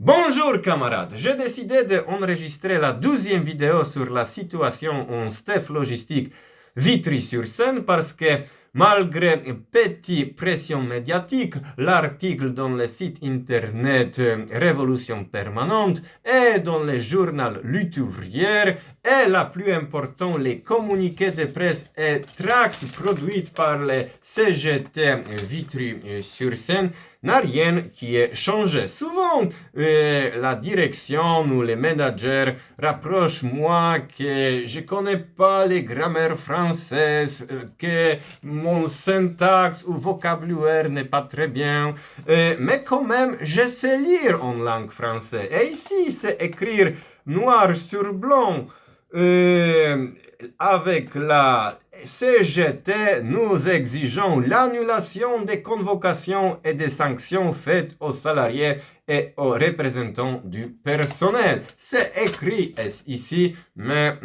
Bonjour camarades, j'ai décidé d'enregistrer la 12e vidéo sur la situation en Stef Logistique Vitry-sur-Seine parce que malgré petite pression médiatique, l'article dans le site internet Révolution Permanente et dans le journal Lutte ouvrière et la plus importante, les communiqués de presse et tracts produits par le CGT Vitry-sur-Seine n'a rien qui est changé. Souvent, la direction ou les managers rapprochent moi que je connais pas les grammaires françaises, que mon syntaxe ou vocabulaire n'est pas très bien, mais quand même, je sais lire en langue française. Et ici, c'est écrire noir sur blanc. Avec la CGT, nous exigeons l'annulation des convocations et des sanctions faites aux salariés et aux représentants du personnel. C'est écrit ici, mais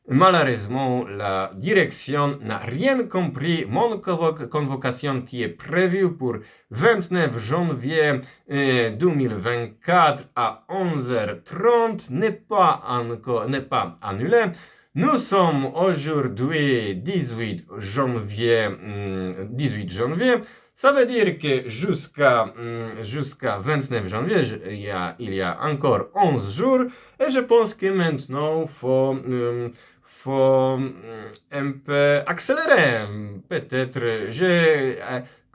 malheureusement, la direction n'a rien compris. Mon convocation qui est prévue pour 29 janvier 2024 à 11h30 n'est pas annulée. Nous sommes aujourd'hui 18 janvier. Ça veut dire que jusqu'à 29 janvier, il y a encore 11 jours. Et je pense que maintenant, faut un peu accélérer. Peut-être,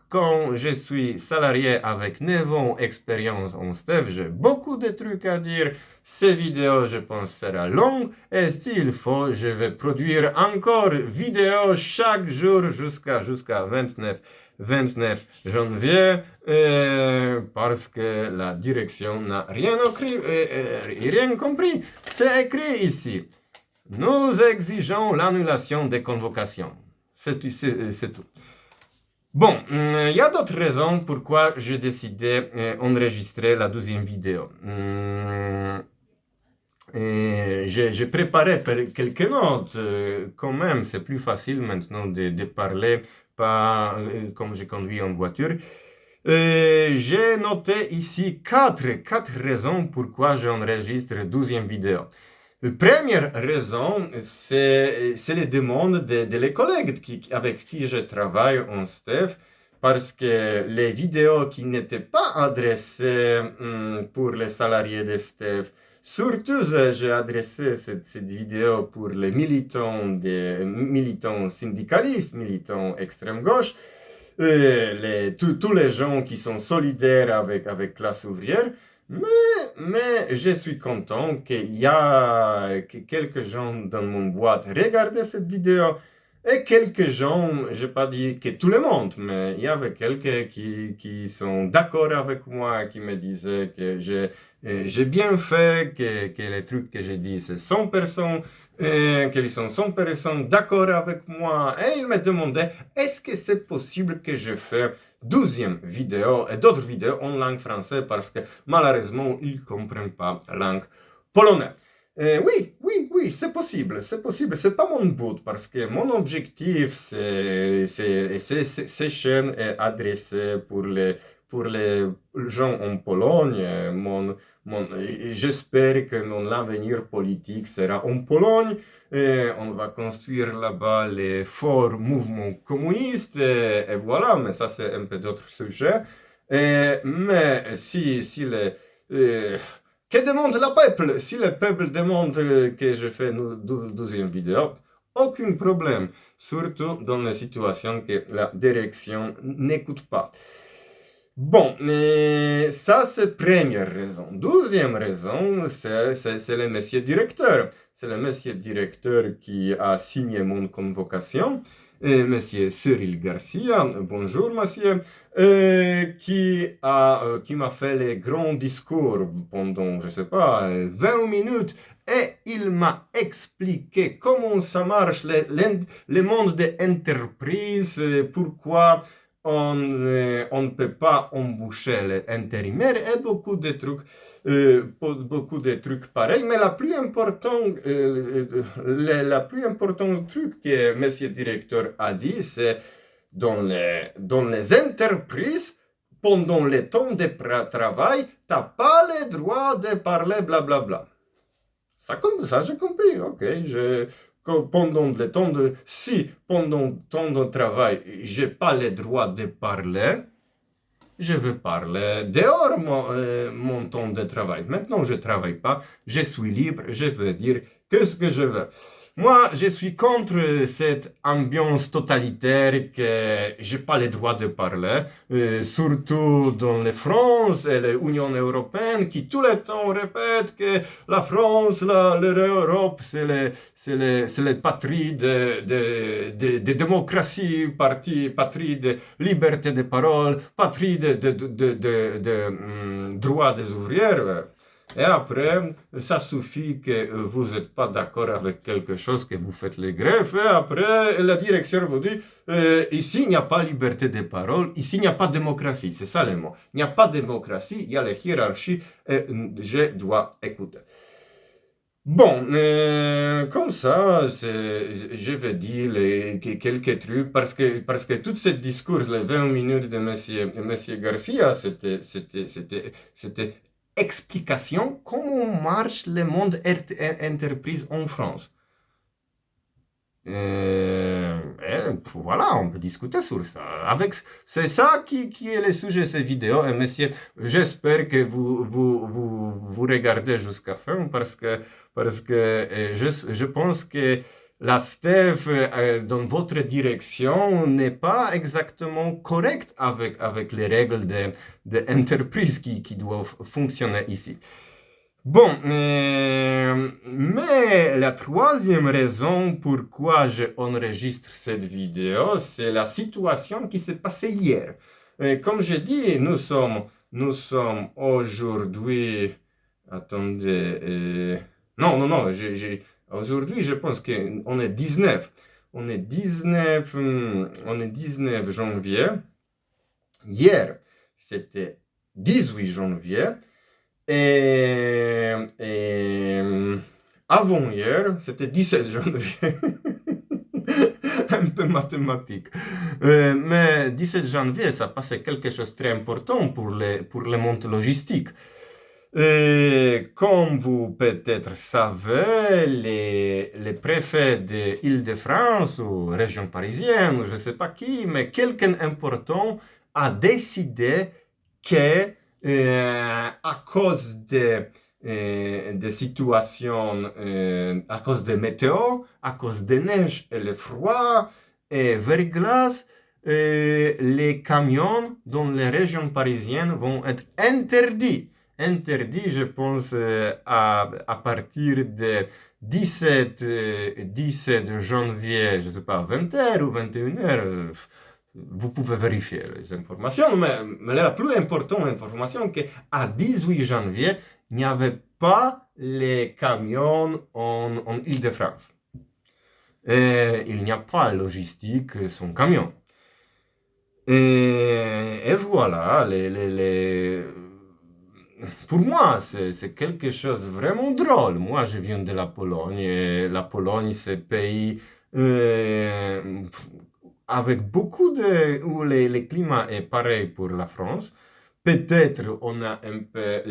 quand je suis salarié avec 9 ans d'expérience en STEF, j'ai beaucoup de trucs à dire. Ces vidéos, je pense, sera longue. Et s'il faut, je vais produire encore vidéos chaque jour jusqu'à 29 janvier, parce que la direction n'a rien compris. C'est écrit ici. Nous exigeons l'annulation des convocations. C'est tout. Bon, il y a d'autres raisons pourquoi j'ai décidé d'enregistrer la 12e vidéo. J'ai préparé quelques notes. Quand même, c'est plus facile maintenant de parler, pas comme je conduis en voiture. J'ai noté ici quatre raisons pourquoi j'enregistre la 12e vidéo. La première raison, c'est les demandes de les collègues avec qui je travaille en STEF, parce que les vidéos qui n'étaient pas adressées pour les salariés de STEF, surtout j'ai adressé cette vidéo pour les militants syndicalistes, militants extrême gauche, tous les gens qui sont solidaires avec la classe ouvrière. Mais je suis content qu'il y a quelques gens dans mon boîte regardaient cette vidéo et quelques gens, je ne vais pas dire que tout le monde, mais il y avait quelques qui sont d'accord avec moi, qui me disaient que j'ai bien fait, que les trucs que j'ai dit, c'est 100%, qu'ils sont 100% d'accord avec moi. Et ils me demandaient, est-ce que c'est possible que je fasse 12e vidéo et d'autres vidéos en langue française parce que malheureusement, ils ne comprennent pas la langue polonaise. Oui, c'est possible. C'est pas mon but parce que mon objectif, ces chaînes est adressée pour les gens en Pologne. J'espère que mon avenir politique sera en Pologne. On va construire là-bas les forts mouvements communistes. Et voilà, mais ça c'est un peu d'autre sujet. Mais que demande le peuple? Si le peuple demande que je fasse une 12e vidéo, aucun problème. Surtout dans les situations que la direction n'écoute pas. Bon, ça c'est la première raison. Deuxième raison, c'est le monsieur directeur. C'est le monsieur directeur qui a signé mon convocation. Monsieur Cyril Garcia, bonjour monsieur, qui m'a fait les grands discours pendant, je sais pas, 20 minutes et il m'a expliqué comment ça marche, le monde des entreprises, pourquoi on ne peut pas embaucher les intérimaires et beaucoup de trucs pareils. Mais la plus importante truc que monsieur le directeur a dit, c'est dans les entreprises, pendant le temps de travail, t'as pas le droit de parler blablabla. Ça, comme ça, j'ai compris, ok. Pendant le temps si pendant le temps de travail, j'ai pas le droit de parler, je veux parler dehors mon temps de travail. Maintenant, je travaille pas, je suis libre, je veux dire que ce que je veux. Moi, je suis contre cette ambiance totalitaire que j'ai pas le droit de parler, surtout dans la France et l'Union européenne qui tout le temps répète que la France, l'Europe, c'est les patries de démocratie, patrie de liberté de parole, patrie de droits des ouvrières. Et après, ça suffit que vous n'êtes pas d'accord avec quelque chose, que vous faites les grèves, et après, la direction vous dit, ici, il n'y a pas liberté de parole, ici, il n'y a pas de démocratie. C'est ça le mot. Il n'y a pas de démocratie, il y a les hiérarchies, et je dois écouter. Bon, comme ça, je vais dire quelques trucs, parce que tout ce discours, les 20 minutes de monsieur Garcia, c'était explication comment marche le monde entreprise en France. Voilà, on peut discuter sur ça. C'est ça qui est le sujet de cette vidéo. Et monsieur, j'espère que vous regardez jusqu'à la fin parce que je pense que la STEF dans votre direction n'est pas exactement correcte avec les règles d'entreprise qui doivent fonctionner ici. Bon, mais la troisième raison pourquoi j'enregistre cette vidéo, c'est la situation qui s'est passée hier. Comme je dis, nous sommes aujourd'hui... Attendez... non, aujourd'hui, je pense qu'on est 19. On est 19 janvier. Hier, c'était 18 janvier. Et avant-hier, c'était 17 janvier. Un peu mathématique. Mais 17 janvier, ça passait quelque chose de très important pour le monde logistique. Comme vous peut-être savez, les préfets de l'Île-de-France ou région parisienne, ou je ne sais pas qui, mais quelqu'un important a décidé que à cause de situations, à cause de météo, à cause de neige et le froid et verglas, les camions dans les régions parisiennes vont être interdits. Interdits, je pense, à partir de 17 janvier, je ne sais pas, 20h ou 21h. Vous pouvez vérifier les informations, mais la plus importante information, c'est qu'à 18 janvier, il n'y avait pas les camions en Île-de-France. Il n'y a pas logistique sans camion. Et voilà, pour moi, c'est quelque chose de vraiment drôle. Moi, je viens de la Pologne, et la Pologne, c'est un pays avec beaucoup où le climat est pareil pour la France. Peut-être on a un peu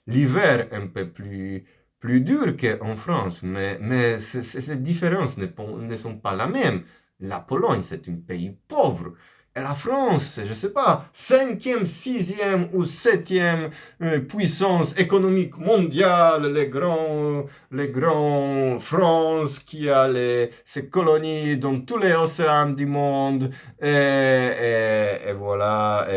l'hiver un peu plus dur qu'en France, mais ces différences ne sont pas la même. La Pologne, c'est un pays pauvre. Et la France, je ne sais pas, 5e, 6e ou 7e puissance économique mondiale, les grands France qui a ses colonies dans tous les océans du monde, et voilà,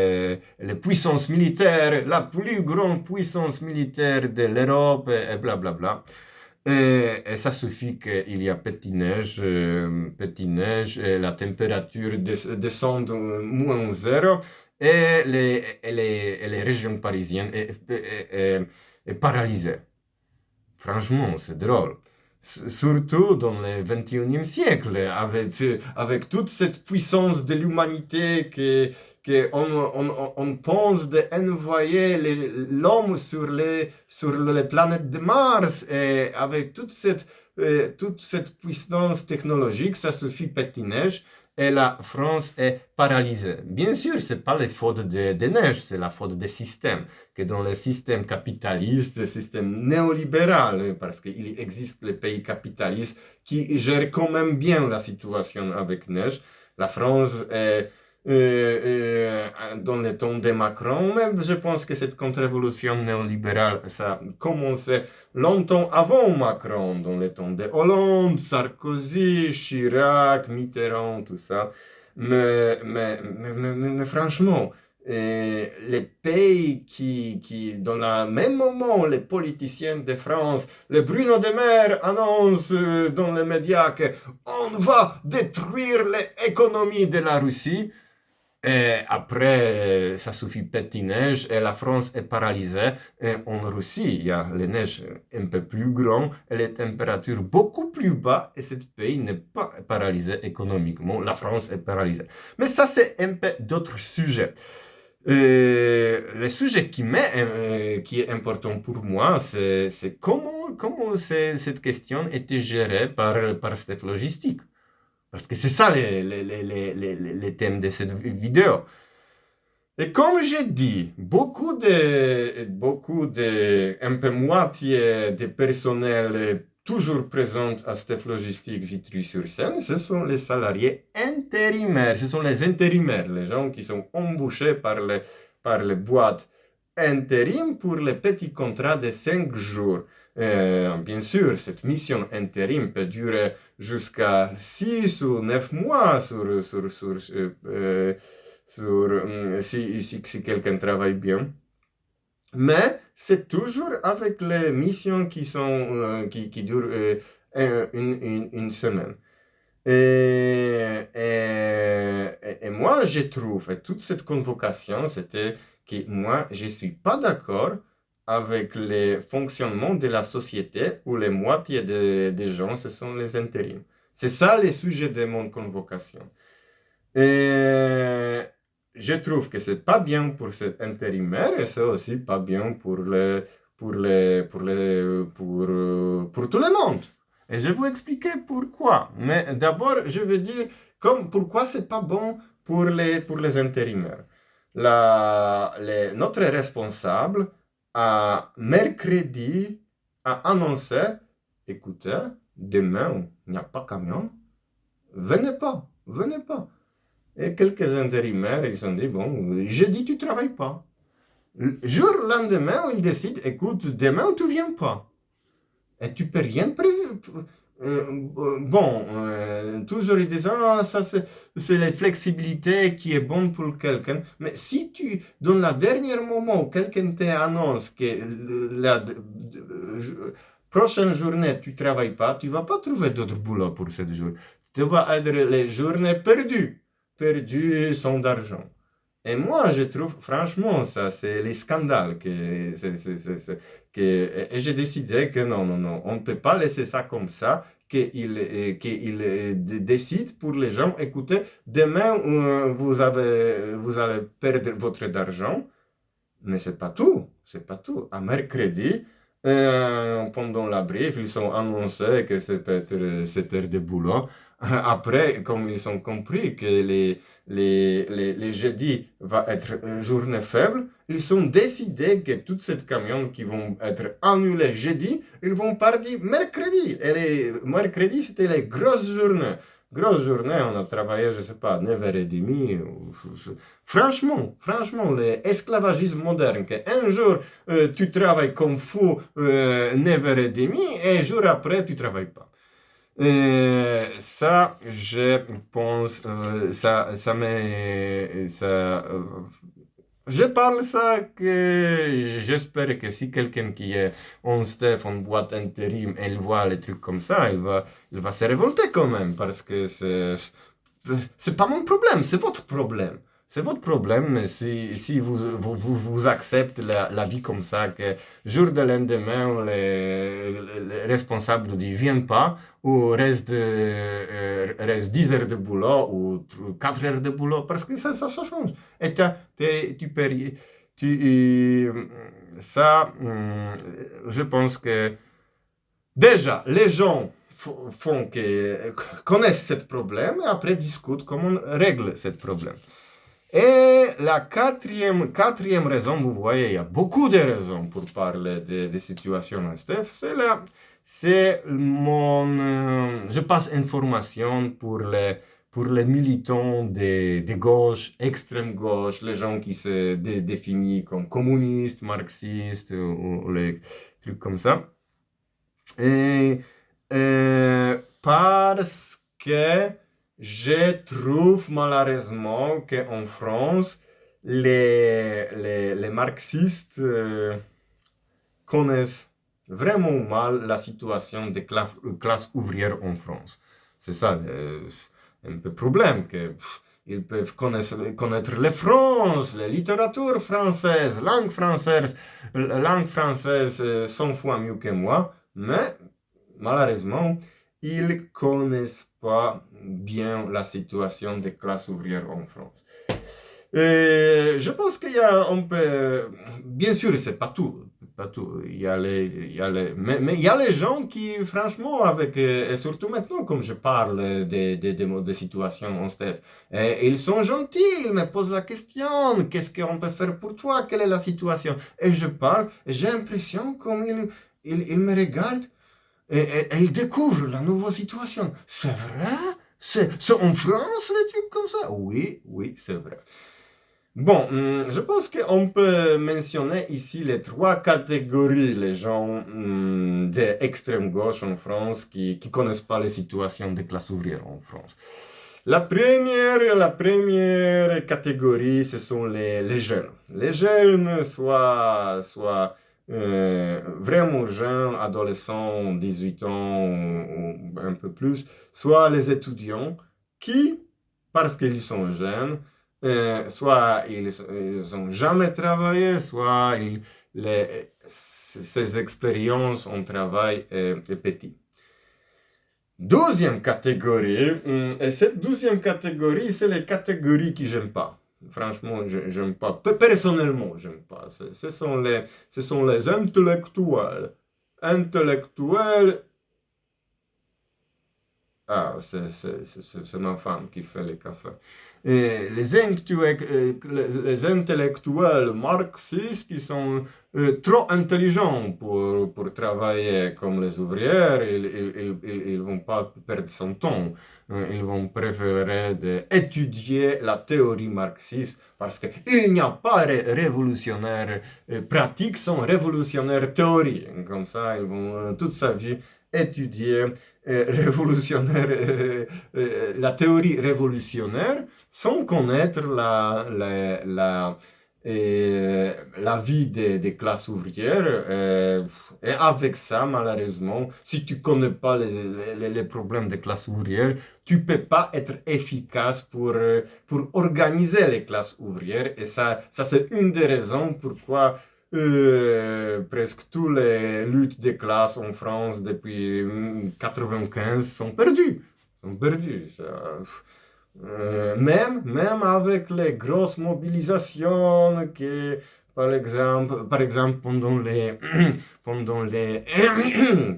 les puissances militaires, la plus grande puissance militaire de l'Europe, et blablabla. Bla. Et ça suffit qu'il y a petit neige, et la température descend moins 0 et les régions parisiennes est paralysées. Franchement, c'est drôle. Surtout dans le 21e siècle, avec toute cette puissance de l'humanité qu'on pense d'envoyer l'homme sur les planètes de Mars, et avec toute cette puissance technologique, ça suffit petit neige et la France est paralysée. Bien sûr, ce n'est pas la faute des neiges, c'est la faute des systèmes. Que dans le système capitaliste, le système néolibéral, parce qu'il existe les pays capitalistes qui gèrent quand même bien la situation avec neige. La France est dans le temps de Macron, mais je pense que cette contre-révolution néolibérale, ça a commencé longtemps avant Macron, dans le temps de Hollande, Sarkozy, Chirac, Mitterrand, tout ça. Mais franchement, les pays dans le même moment, les politiciens de France, le Bruno De Maire annonce dans les médias qu'on va détruire l'économie de la Russie. Et après, ça suffit petit neige et la France est paralysée. Et en Russie, il y a les neiges un peu plus grandes et les températures beaucoup plus bas et ce pays n'est pas paralysé économiquement. La France est paralysée. Mais ça, c'est un peu d'autres sujets. Le sujet qui est important pour moi, c'est comment cette question était gérée par cette logistique. Parce que c'est ça les thèmes de cette vidéo. Et comme j'ai dit, un peu moitié des personnels toujours présents à Steph Logistique Vitry-sur-Seine, ce sont les salariés intérimaires. Ce sont les intérimaires, les gens qui sont embauchés par les boîtes intérim pour les petits contrats de 5 jours. Bien sûr, cette mission intérim peut durer jusqu'à 6 ou 9 mois si quelqu'un travaille bien. Mais c'est toujours avec les missions qui durent une semaine. Et moi, je trouve, et toute cette convocation, c'était que moi, je ne suis pas d'accord avec le fonctionnement de la société où la moitié des gens, ce sont les intérims. C'est ça le sujet de mon convocation. Et je trouve que c'est pas bien pour cet intérimaire et c'est aussi pas bien pour tout le monde. Et je vais vous expliquer pourquoi. Mais d'abord, je veux dire pourquoi c'est pas bon pour les intérimaires. Notre responsable, mercredi, a annoncé, écoutez, demain, il n'y a pas camion, venez pas, venez pas. Et quelques intérimaires, ils se sont dit, bon, jeudi, tu travailles pas. Le jour lendemain, ils décident, écoute, demain, tu viens pas. Et tu peux rien prévoir. Toujours ils disent, ah, ça c'est la flexibilité qui est bonne pour quelqu'un. Mais si dans le dernier moment, quelqu'un t'annonce que la prochaine journée, tu travailles pas, tu vas pas trouver d'autre boulot pour cette journée. Tu vas être les journées perdues sans d'argent. Et moi, je trouve, franchement, ça, c'est les scandales. Et j'ai décidé que non, on ne peut pas laisser ça comme ça, qu'il décide pour les gens, écoutez, demain, vous allez perdre votre argent, mais c'est pas tout, c'est pas tout. À mercredi, pendant la brief, ils ont annoncé que c'est peut-être 7 heures de boulot. Après, comme ils ont compris que les jeudis va être une journée faible, ils ont décidé que tous ces camions qui vont être annulés jeudi, ils vont partir mercredi. Et les mercredis, c'était les grosses journées. Grosse journée, on a travaillé, je ne sais pas, 9h30. Franchement, l'esclavagisme moderne, qu'un jour tu travailles comme fou 9h30 et un jour après tu ne travailles pas. Ça, je pense, je parle ça que j'espère que si quelqu'un qui est en staff, en boîte intérim, elle voit les trucs comme ça, il va se révolter quand même parce que c'est pas mon problème, c'est votre problème. C'est votre problème si vous acceptez la vie comme ça, que jour de lendemain, les responsables ne viennent pas, ou reste 10 heures de boulot, ou 4 heures de boulot, parce que ça change. Et tu peux, ça, je pense que déjà, les gens connaissent ce problème et après discutent comment on règle ce problème. Et la quatrième raison, vous voyez, il y a beaucoup de raisons pour parler des situations en STEF, c'est je passe information pour les militants de gauche, extrême gauche, les gens qui se définissent comme communistes, marxistes ou les trucs comme ça. Et parce que je trouve malheureusement qu'en France, les marxistes connaissent vraiment mal la situation des classes ouvrières en France. C'est ça un peu le problème, ils peuvent connaître les France, la littérature française, langue française 100 fois mieux que moi, mais malheureusement, ils ne connaissent pas bien la situation des classes ouvrières en France. Et je pense qu'il y a, on peut, bien sûr, c'est pas tout, il y a mais il y a les gens qui, franchement, et surtout maintenant, comme je parle des situations en STEF, ils sont gentils, ils me posent la question, qu'est-ce qu'on peut faire pour toi, quelle est la situation? Et je parle, et j'ai l'impression comme ils me regardent, et ils découvrent la nouvelle situation. C'est vrai? C'est en France, les trucs comme ça? Oui, c'est vrai. Bon, je pense qu'on peut mentionner ici les trois catégories, les gens d'extrême gauche en France qui ne connaissent pas les situations des classes ouvrières en France. La première catégorie, ce sont les jeunes. Les jeunes, soit vraiment jeunes, adolescents, 18 ans ou un peu plus, soit les étudiants qui, parce qu'ils sont jeunes, soit ils n'ont jamais travaillé, soit ces expériences en travail est petit. Deuxième catégorie, et cette deuxième catégorie, c'est les catégories que j'aime pas. Franchement, j'aime pas. Personnellement, j'aime pas. Ce sont les intellectuels. Intellectuels. Ah, c'est ma femme qui fait les cafés. Et les intellectuels marxistes qui sont trop intelligents pour travailler comme les ouvrières, ils vont pas perdre son temps. Ils vont préférer d'étudier la théorie marxiste parce qu'il n'y a pas de révolutionnaire pratique sans révolutionnaire théorie. Comme ça, ils vont toute sa vie étudier la théorie révolutionnaire sans connaître la vie des classes ouvrières. Et avec ça, malheureusement, si tu ne connais pas les problèmes des classes ouvrières, tu ne peux pas être efficace pour organiser les classes ouvrières. Et ça c'est une des raisons pourquoi presque toutes les luttes des classes en France depuis 1995 sont perdues. Même avec les grosses mobilisations que, par exemple pendant les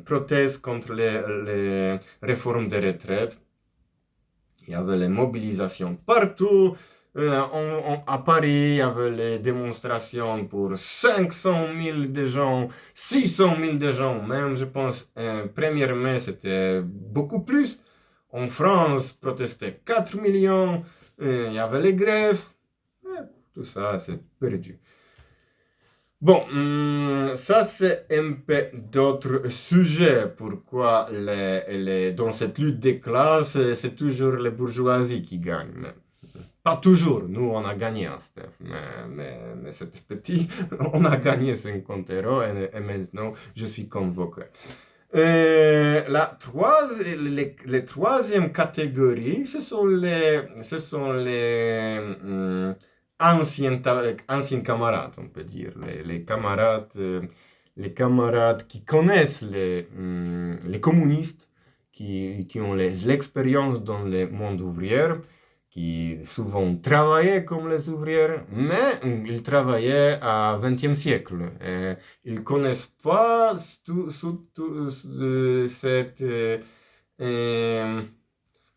protestes contre les réformes des retraites, il y avait les mobilisations partout. À Paris, il y avait les démonstrations pour 500 000 de gens, 600 000 de gens, même je pense, 1er mai, c'était beaucoup plus. En France, protestaient 4 millions, il y avait les grèves, tout ça, c'est perdu. Bon, ça c'est un peu d'autres sujets. Pourquoi dans cette lutte des classes, c'est toujours les bourgeoisies qui gagnent. Pas toujours, nous on a gagné, Steph, mais c'était petit, on a gagné 50 euros et maintenant je suis convoqué. Les troisième catégorie, ce sont les anciens camarades, on peut dire, les camarades qui connaissent les communistes, qui ont l'expérience dans le monde ouvrier, qui souvent travaillaient comme les ouvrières, mais ils travaillaient au XXe siècle. Ils ne connaissent pas cette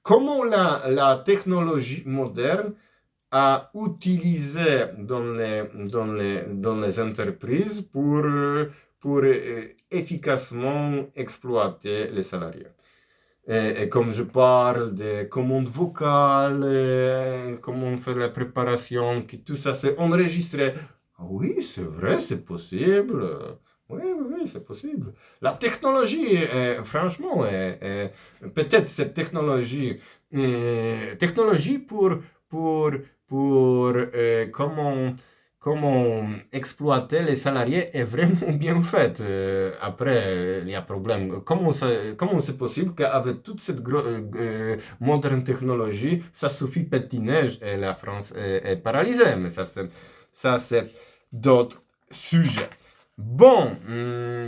comment la technologie moderne a utilisé dans les entreprises pour efficacement exploiter les salariés. Et comme je parle de commandes vocales, comment on fait la préparation, que tout ça c'est enregistré. Ah oui, c'est vrai, c'est possible. Oui, oui, oui, c'est possible. La technologie, franchement, peut-être cette technologie pour, comment exploiter les salariés est vraiment bien faite. Après, il y a problème. Comment c'est possible qu'avec toute cette moderne technologie, ça suffit petit neige et la France est paralysée? Mais ça, c'est d'autres sujets. Bon,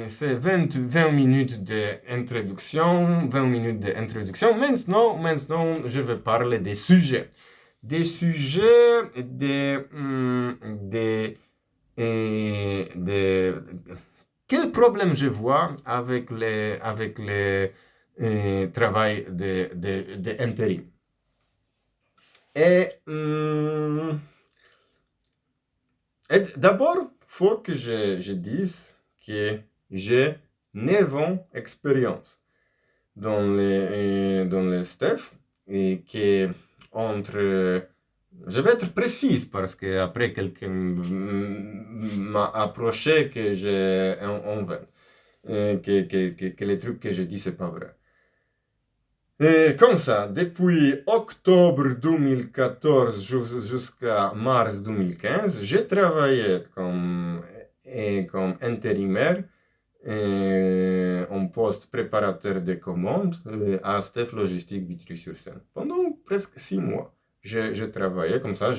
c'est 20 minutes d'introduction, 20 minutes d'introduction. Maintenant, je vais parler des sujets. Des sujets, quel problème je vois avec les travail de intérim. Et d'abord, faut que je dise que j'ai 9 ans d'expérience dans les STEF et que je vais être précise parce que après quelqu'un m'a approché que j'ai en vain, que les trucs que je dis c'est pas vrai. Et comme ça, depuis octobre 2014 jusqu'à mars 2015, j'ai travaillé comme intérimaire en poste préparateur de commandes à Stef Logistique Vitry-sur-Seine. Pendant presque 6 mois, je travaillais comme ça.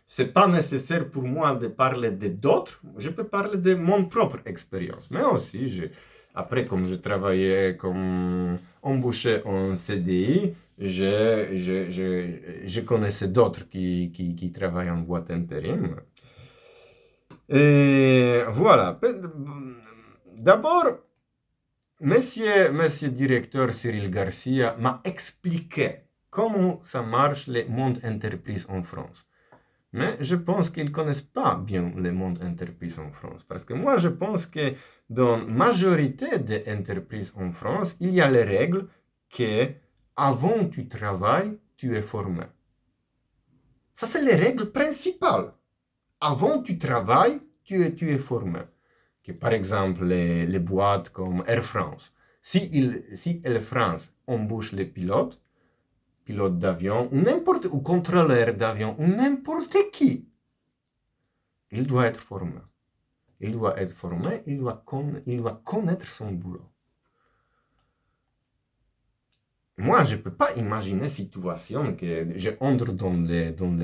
C'est pas nécessaire pour moi de parler d'autres. Je peux parler de mon propre expérience. Mais aussi, après, comme je travaillais comme embauché en CDI, je connaissais d'autres qui travaillent en boîte intérim. Et voilà. D'abord, monsieur directeur Cyril Garcia m'a expliqué comment ça marche le monde entreprise en France. Mais je pense qu'ils ne connaissent pas bien le monde entreprise en France. Parce que moi, je pense que dans la majorité des entreprises en France, il y a les règles que avant tu travailles, tu es formé. Ça, c'est les règles principales. Avant tu travailles, tu es formé. Que, par exemple, les boîtes comme Air France, si Air France embauche les pilote d'avion, ou contrôleur d'avion, ou n'importe qui, il doit être formé. Il doit être formé, il doit connaître son boulot. Moi, je ne peux pas imaginer une situation que je entre dans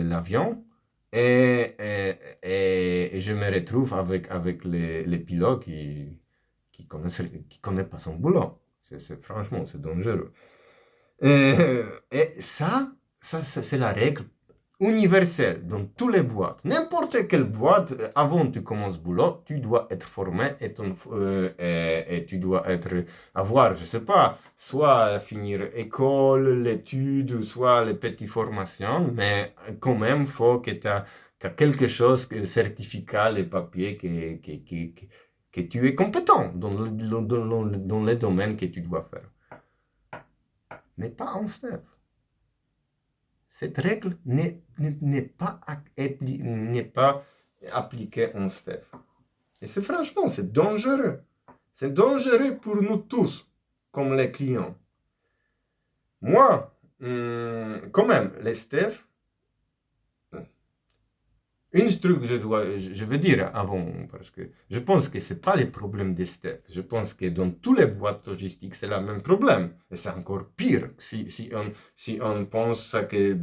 l'avion et je me retrouve avec les pilotes qui connaissent pas son boulot. Franchement, c'est dangereux. Et ça c'est la règle universelle dans toutes les boîtes. N'importe quelle boîte, avant que tu commences le boulot, tu dois être formé et tu dois avoir, je sais pas, soit finir école, l'étude, soit les petites formations, mais quand même, il faut que tu aies quelque chose, que certificat, les papiers, que tu es compétent dans les domaines que tu dois faire. Mais pas en STEF. Cette règle n'est pas appliquée en STEF. Et franchement, c'est dangereux. C'est dangereux pour nous tous, comme les clients. Moi, quand même, les STEF, un truc que je veux dire avant, parce que je pense que ce n'est pas le problème des STEF. Je pense que dans toutes les boîtes logistiques, c'est le même problème. Et c'est encore pire si on pense que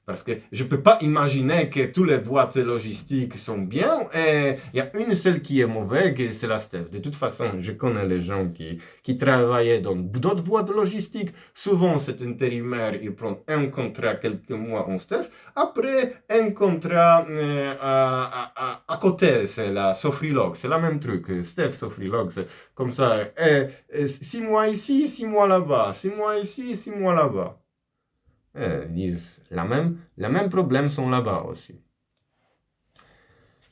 Parce que je ne peux pas imaginer que toutes les boîtes logistiques sont bien et il y a une seule qui est mauvaise, c'est la Steph. De toute façon, je connais les gens qui travaillaient dans d'autres boîtes logistiques. Souvent, cet intérimaire, il prend un contrat quelques mois en Steph. Après, un contrat à côté, c'est la Sofrilog. C'est le même truc. Steph Sofrilog, c'est comme ça. 6 mois ici, 6 mois là-bas. 6 mois ici, 6 mois là-bas. Ils disent les mêmes problèmes sont là-bas aussi.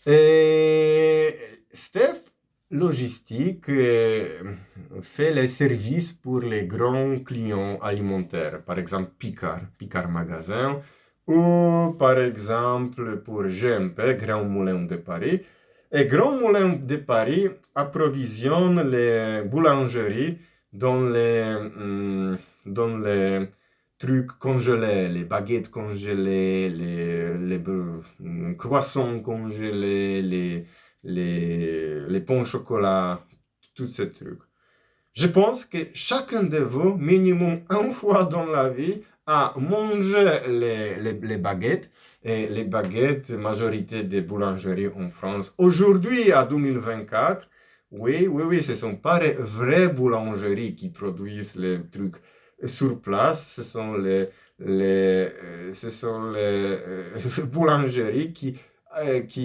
Et Steph Logistique fait les services pour les grands clients alimentaires, par exemple Picard Magasin, ou par exemple pour GMP, Grand Moulin de Paris. Et Grand Moulin de Paris approvisionne les boulangeries dans les trucs congelés, les baguettes congelées, les croissants congelés, les pains au chocolat, tous ces trucs. Je pense que chacun de vous, minimum une fois dans la vie, a mangé les baguettes, et les baguettes, majorité des boulangeries en France. Aujourd'hui, à 2024, oui, ce ne sont pas les vraies boulangeries qui produisent les trucs sur place, ce sont les boulangeries qui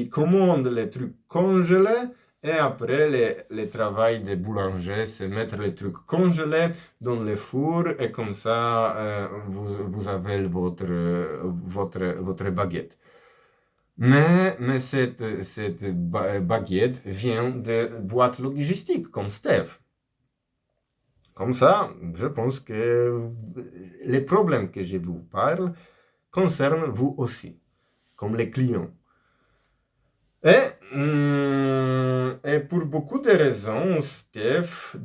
commandent les trucs congelés et après les travail des boulangers, c'est mettre les trucs congelés dans le four et comme ça vous avez votre baguette. Mais cette baguette vient de boîtes logistiques comme Steph. Comme ça, je pense que les problèmes que je vous parle concernent vous aussi, comme les clients. Et pour beaucoup de raisons, Steph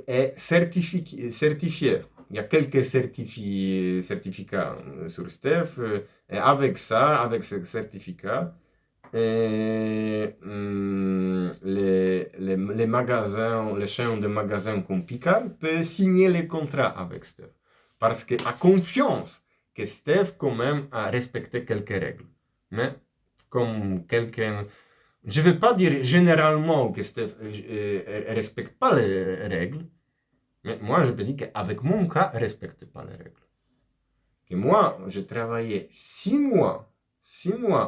est certifié. Il y a quelques certificats sur Steph. Et avec ça, avec ce certificat, les magasins, les chaînes de magasins comme Picard peuvent signer les contrats avec Steph. Parce qu'il a confiance que Steph, quand même, a respecté quelques règles. Mais comme quelqu'un... Je ne veux pas dire généralement que Steph ne respecte pas les règles, mais moi, je peux dire qu'avec mon cas, il ne respecte pas les règles. Que moi, je travaillais 6 mois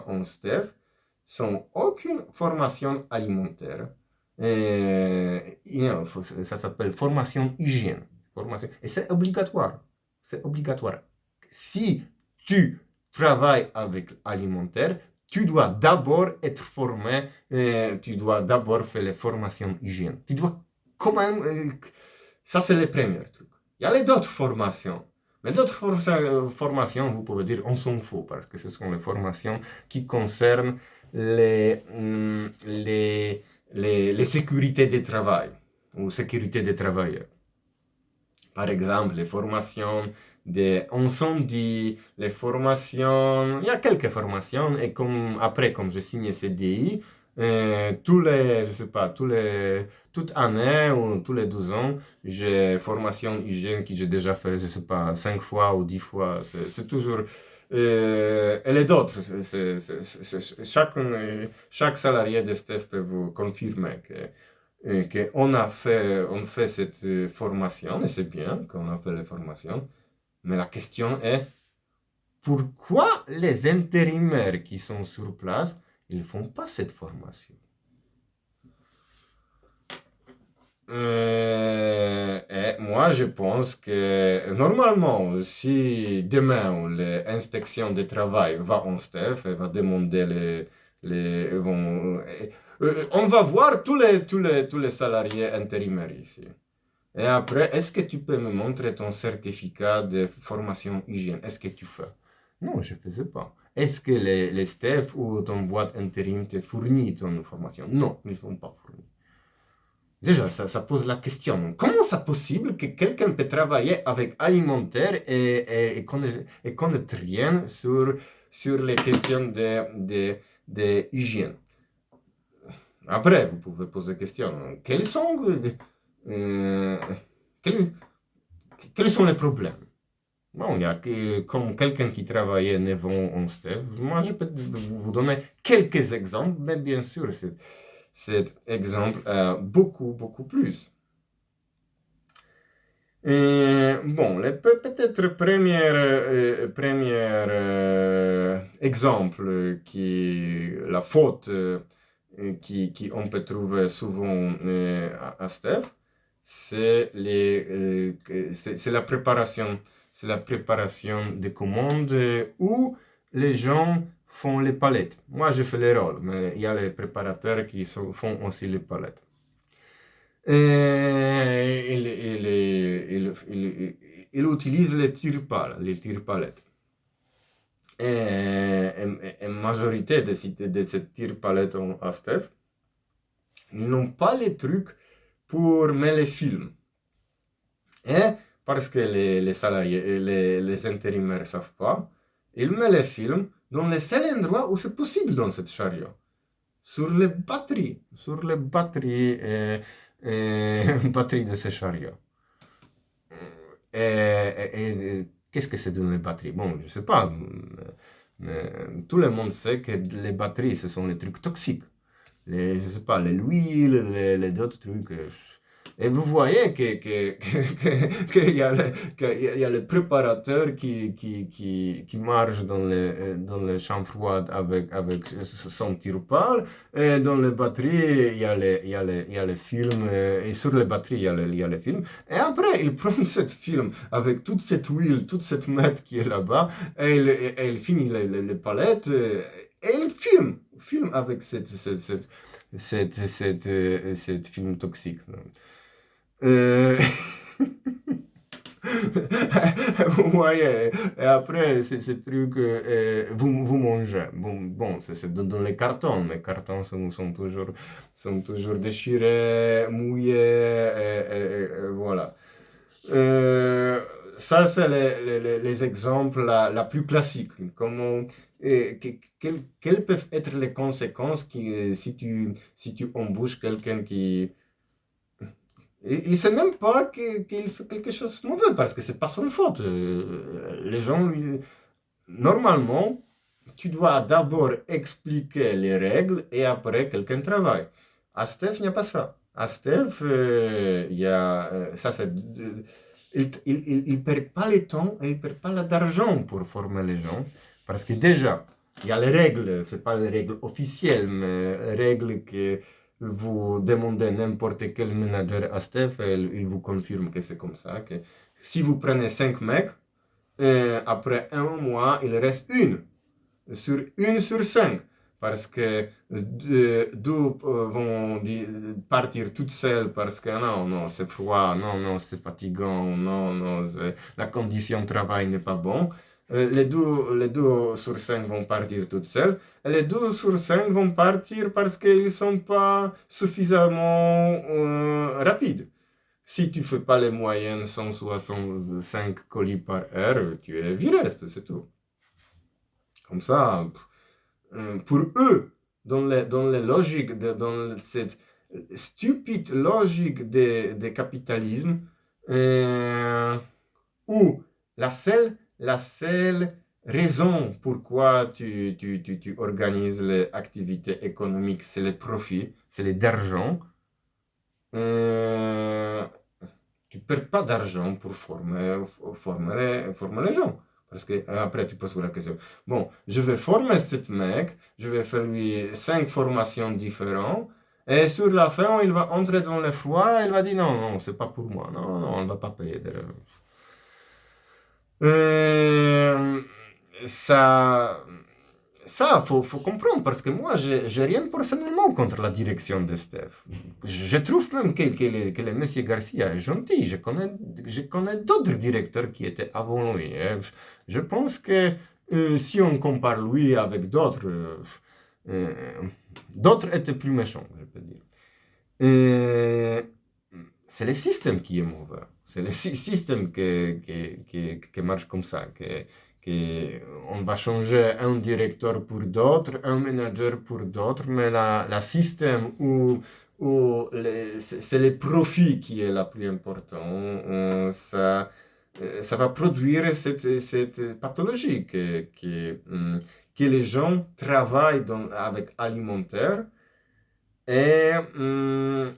en Steph, sans aucune formation alimentaire. Ça s'appelle formation hygiène. Et c'est obligatoire. C'est obligatoire. Si tu travailles avec alimentaire, tu dois d'abord être formé, tu dois d'abord faire les formations hygiène. Tu dois quand même... ça, c'est le premier truc. Il y a les d'autres formations. Mais d'autres formations, vous pouvez dire, on s'en fout, parce que ce sont les formations qui concernent les sécurités de travail ou sécurité des travailleurs. Par exemple, les formations d'incendie, les formations... Il y a quelques formations, et comme je signe CDI, toute année ou tous les 12 ans, j'ai formation hygiène que j'ai déjà fait, je ne sais pas, 5 fois ou 10 fois. C'est toujours... et les autres, chaque salarié de Steph peut vous confirmer qu'on fait cette formation, et c'est bien qu'on a fait la formation, mais la question est, pourquoi les intérimaires qui sont sur place, ils ne font pas cette formation? Et moi, je pense que normalement, si demain l'inspection du travail va en Steph et va demander on va voir tous les salariés intérimaires ici. Et après, est-ce que tu peux me montrer ton certificat de formation hygiène? Est-ce que tu fais? Non, je ne faisais pas. Est-ce que les Steph ou ton boîte intérim te fournit ton formation? Non, ils ne sont pas fournis. Déjà, ça pose la question. Comment c'est possible que quelqu'un peut travailler avec alimentaire et connaître rien sur les questions d'hygiène? Après, vous pouvez poser la question. Quels sont les problèmes? Bon, il y a comme quelqu'un qui travaillait 9 ans en Steph. Moi, je peux vous donner quelques exemples, mais bien sûr, cet exemple beaucoup, beaucoup plus. Et bon, peut-être premier exemple qui la faute qui on peut trouver souvent à Steph, c'est la préparation, c'est la préparation des commandes où les gens font les palettes. Moi, je fais les rôles, mais il y a les préparateurs qui font aussi les palettes. Il utilise les tire-palettes. Et majorité de ces tire-palettes à Steph, ils n'ont pas les trucs pour mettre les films. Et parce que les salariés et les intérimaires ne savent pas, ils mettent les films dans les seuls endroits où c'est possible dans cette chariot. Sur les batteries, batteries de ces chariots. Qu'est-ce que c'est dans les batteries? Bon, je ne sais pas, mais tout le monde sait que les batteries, ce sont les trucs toxiques. Je sais pas, l'huile, d'autres trucs. Et vous voyez qu'il y a qu'il y a le préparateur qui marche dans les chambres froides avec son tire-pale. Et dans les batteries, il y a les films. Et sur les batteries, il y a les films. Et après, il prend cette film avec toute cette huile, toute cette merde qui est là-bas. Et il finit les palettes. Et il filme avec cette film toxique. Euh, Vous voyez, et après, c'est ce truc, vous mangez. Bon, c'est dans les cartons. Les cartons sont toujours déchirés, mouillés, voilà. Euh, Ça, c'est les exemples la plus classiques. Comment, quelles peuvent être les conséquences si tu embauches quelqu'un qui... Il ne sait même pas qu'il fait quelque chose de mauvais parce que c'est pas son faute. Les gens lui... Normalement, tu dois d'abord expliquer les règles et après quelqu'un travaille. À Steph, il n'y a pas ça. À Steph, il y a... ça, c'est... il perd pas le temps et il perd pas d'argent pour former les gens. Parce que déjà, il y a les règles, c'est pas les règles officielles, mais les règles que vous demandez n'importe quel manager à Steph et il vous confirme que c'est comme ça. Que si vous prenez 5 mecs, après un mois, il reste une sur 5. Parce que deux vont partir toutes seules parce que non, non, c'est froid, non, non, c'est fatigant, non, non, la condition de travail n'est pas bonne. Les deux sur 5 vont partir toutes seules. Et les 2 sur 5 vont partir parce qu'ils ne sont pas suffisamment rapides. Si tu ne fais pas les moyennes 165 colis par heure, tu es viré, c'est tout. Comme ça, pour eux, dans les logiques, dans cette stupide logique de capitalisme, où la seule raison pourquoi tu organises les activités économiques, c'est le profit, c'est d'argent. Tu ne perds pas d'argent pour former les gens. Parce que après, tu poses la question. Bon, je vais former cet mec, je vais faire lui 5 formations différentes, et sur la fin, il va entrer dans le froid, et il va dire non, non, c'est pas pour moi, non, non, on ne va pas payer. Euh, ça, ça faut comprendre, parce que moi, j'ai rien personnellement contre la direction de Steph. Je trouve même que le monsieur Garcia est gentil. Je connais d'autres directeurs qui étaient avant lui. Je pense que si on compare lui avec d'autres, d'autres étaient plus méchants, je peux dire. C'est le système qui est mauvais. C'est le système qui marche comme ça. On va changer un directeur pour d'autres, un manager pour d'autres, mais la système où c'est le profit qui est le plus important, ça, ça va produire cette pathologie que les gens travaillent avec alimentaire et ils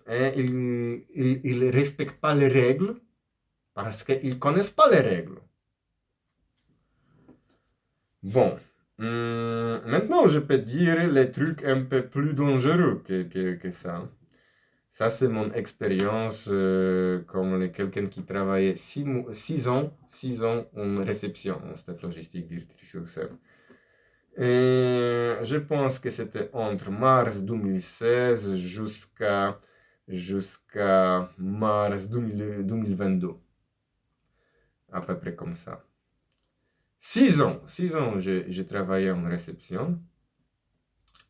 ne respectent pas les règles parce qu'ils ne connaissent pas les règles. Bon, maintenant je peux dire les trucs un peu plus dangereux que ça. Ça, c'est mon expérience comme quelqu'un qui travaillait 6 ans en réception en staff logistique Vitry-sur-Seine. Et je pense que c'était entre mars 2016 jusqu'à mars 2022. À peu près comme ça. 6 ans, j'ai travaillé en réception.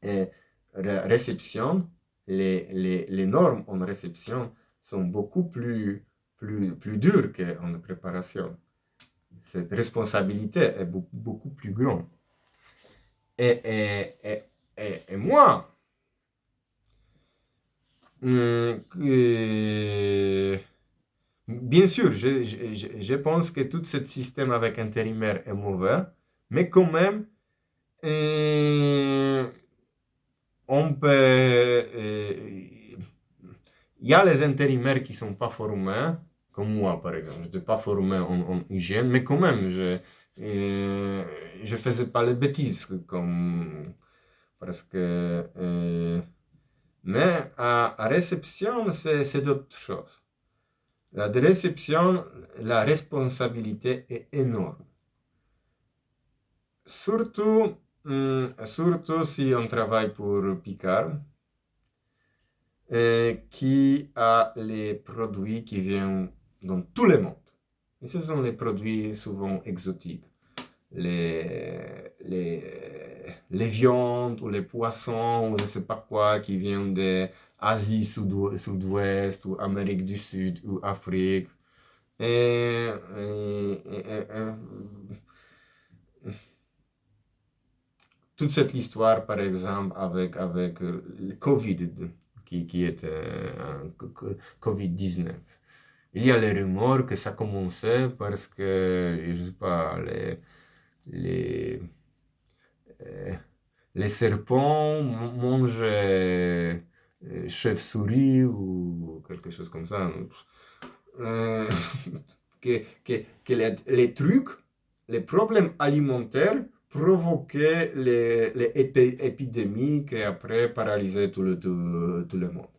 Et réception, les normes en réception sont beaucoup plus dures qu'en préparation. Cette responsabilité est beaucoup plus grande. Et moi, bien sûr, je pense que tout ce système avec intérimaire est mauvais, mais quand même, on peut... Il y a les intérimaires qui ne sont pas formés, comme moi par exemple. Je n'étais pas formé en hygiène, mais quand même, je ne faisais pas les bêtises parce que... mais à réception, c'est d'autres choses. La réception, la responsabilité est énorme. Surtout si on travaille pour Picard, qui a les produits qui viennent dans tout le monde. Et ce sont les produits souvent exotiques. Les viandes ou les poissons ou je ne sais pas quoi qui viennent d'Asie sud-ouest ou Amérique du Sud ou Afrique. Toute cette histoire, par exemple, avec le Covid, qui est Covid-19. Il y a les rumeurs que ça commençait parce que, je ne sais pas, les serpents mangent chauve-souris ou quelque chose comme ça. Que les trucs, les problèmes alimentaires provoquaient les épidémies qui après paralysaient tout le monde.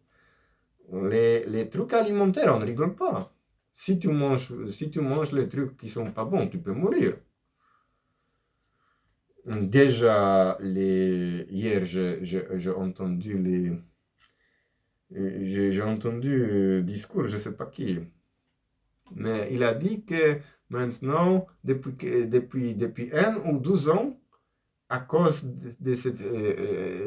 Les trucs alimentaires, on ne rigole pas. Si tu manges les trucs qui ne sont pas bons, tu peux mourir. Déjà, hier, j'ai entendu un discours, je ne sais pas qui, mais il a dit que maintenant, depuis 1 ou 12 ans, à cause de cette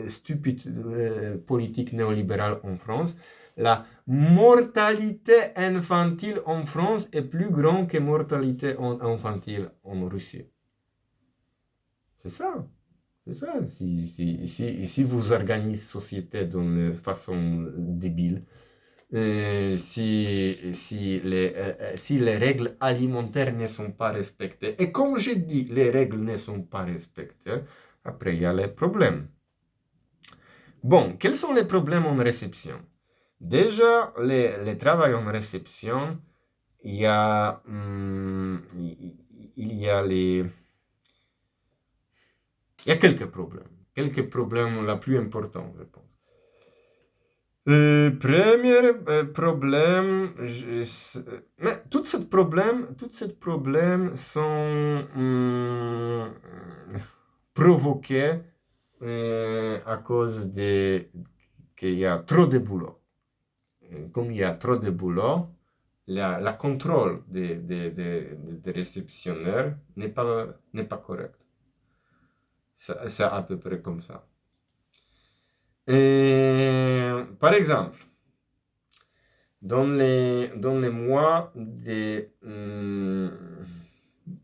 stupide politique néolibérale en France, la mortalité infantile en France est plus grande que la mortalité infantile en Russie. C'est ça. C'est ça. Si vous organisez société d'une façon débile, si les règles alimentaires ne sont pas respectées, et comme j'ai dit, les règles ne sont pas respectées, après il y a les problèmes. Bon, quels sont les problèmes en réception? Déjà, les travail en réception, il y a quelques problèmes. Quelques problèmes les plus importants, je pense. Premier problème, mais tous ces problèmes sont provoqués à cause qu'il y a trop de boulot. Comme il y a trop de boulot, la contrôle des réceptionnaires n'est pas correct. C'est à peu près comme ça. Par exemple, dans les mois de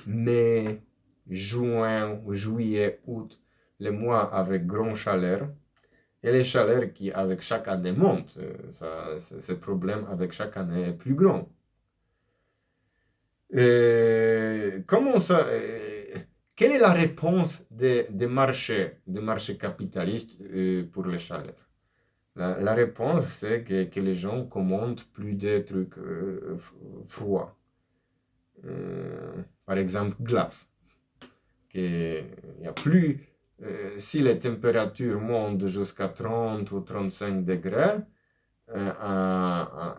mai, juin, juillet, août, les mois avec grand chaleur, et les chaleurs qui avec chaque année montent, ce problème avec chaque année est plus grand. Comment ça, quelle est la réponse des marchés capitalistes pour les chaleurs? La réponse, c'est que les gens commandent plus de trucs froids. Par exemple, glace. Il y a plus, si les températures montent jusqu'à 30 ou 35 degrés, à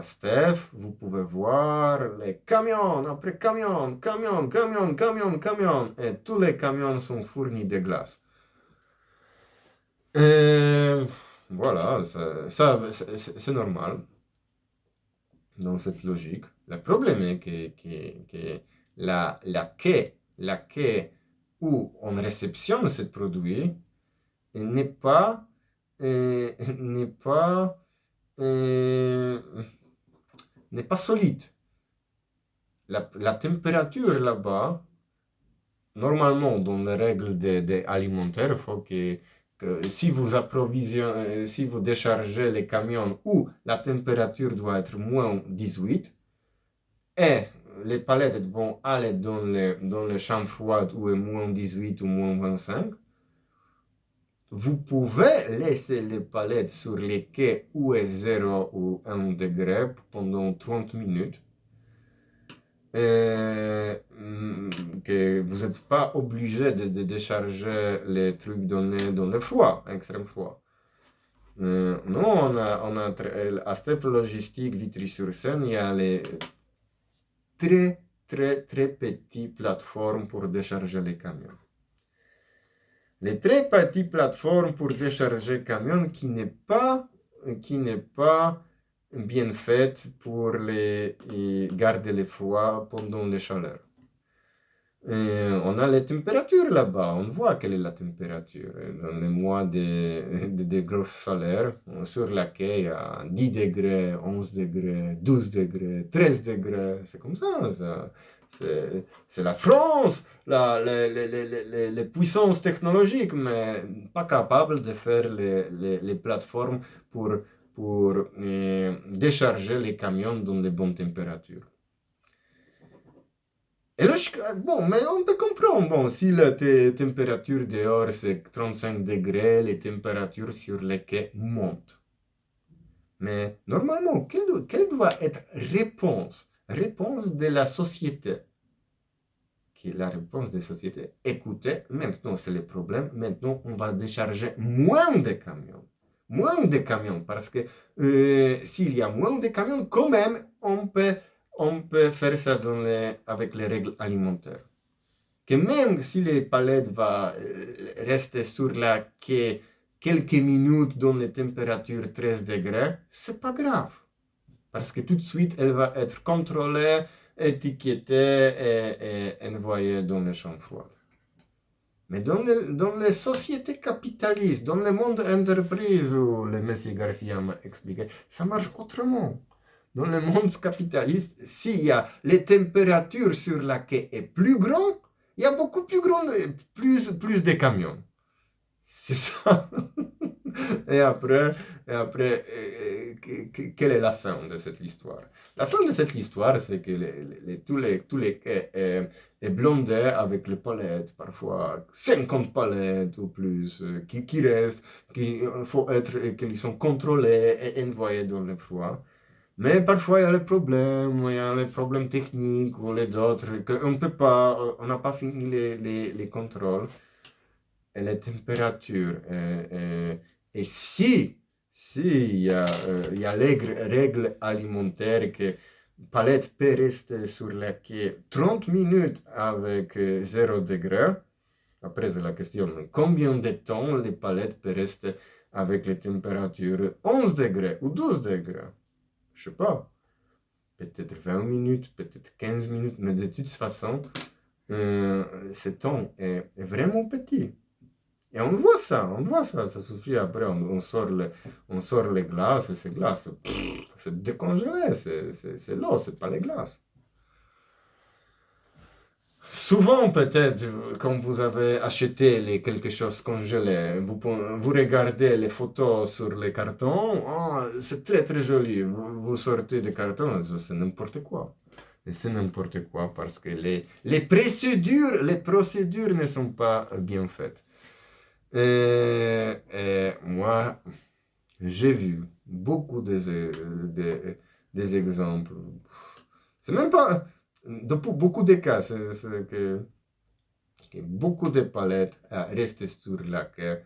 Steph, vous pouvez voir les camions, après camions, camions, camions, camions, camions, et tous les camions sont fournis de glace. Et voilà, c'est normal dans cette logique. Le problème est que la quai où on réceptionne ce produit n'est pas, n'est pas, euh, n'est pas solide. La température là-bas, normalement, dans les règles alimentaires, il faut que si vous approvisionnez, si vous déchargez les camions où la température doit être moins 18, et les palettes vont aller dans les chambres froides où est moins 18 ou moins 25, vous pouvez laisser les palettes sur les quais où est 0 ou 1 degré pendant 30 minutes. Que vous n'êtes pas obligé de décharger les trucs dans le froid, extrême froid. Nous, à Step Logistique Vitry-sur-Seine, il y a les très, très, très petites plateformes pour décharger les camions. Les très petites plateformes pour décharger les camions qui n'est pas bien faite pour garder le froid pendant les chaleurs. On a les températures là-bas, on voit quelle est la température. Dans les mois de grosses chaleurs, sur laquelle il y a 10 degrés, 11 degrés, 12 degrés, 13 degrés, c'est comme ça. C'est la France, les puissances technologiques, mais pas capables de faire les plateformes pour décharger les camions dans de bonnes températures. Et là, bon, mais on peut comprendre, bon, si la température dehors c'est 35 degrés, les températures sur les quais montent. Mais normalement, quelle doit être réponse de la société? Qui est la réponse des sociétés? Écoutez, maintenant c'est le problème, maintenant on va décharger moins de camions. Moins de camions, parce que s'il y a moins de camions, quand même, on peut faire ça avec les règles alimentaires. Que même si les palettes vont rester sur la quai quelques minutes dans les températures 13 degrés, c'est pas grave. Parce que tout de suite, elle va être contrôlée, étiquetée et envoyée dans les chambres froides. Mais dans les sociétés capitalistes, dans le monde entreprise où le Messi Garcia m'a expliqué, ça marche autrement. Dans le monde capitaliste, s'il y a les températures sur la quai est plus grand, il y a beaucoup plus de camions. C'est ça. Et après, quelle est la fin de cette histoire? La fin de cette histoire, c'est que tous les quais est blindé avec les palettes, parfois 50 palettes ou plus, qui restent, qui sont contrôlées et envoyées dans le froid. Mais parfois, il y a les problèmes techniques ou les d'autres, on n'a pas fini les contrôles et les températures. Et si il y a les règles alimentaires que palette peut rester sur la quai 30 minutes avec 0 degré, après c'est la question, combien de temps les palettes peuvent rester avec les températures 11 degrés ou 12 degrés? Je sais pas, peut-être 20 minutes, peut-être 15 minutes, mais de toute façon, ce temps est vraiment petit. Et on voit ça suffit après, on sort les glaces, et ces glaces, c'est décongelé, c'est l'eau, c'est pas les glaces. Souvent, peut-être, quand vous avez acheté quelque chose congelé, vous regardez les photos sur les cartons, oh, c'est très très joli. Vous sortez des cartons, c'est n'importe quoi. et c'est n'importe quoi parce que les procédures ne sont pas bien faites. Et moi, j'ai vu beaucoup des exemples. C'est même pas, de beaucoup de cas, c'est que beaucoup de palettes restent sur la quai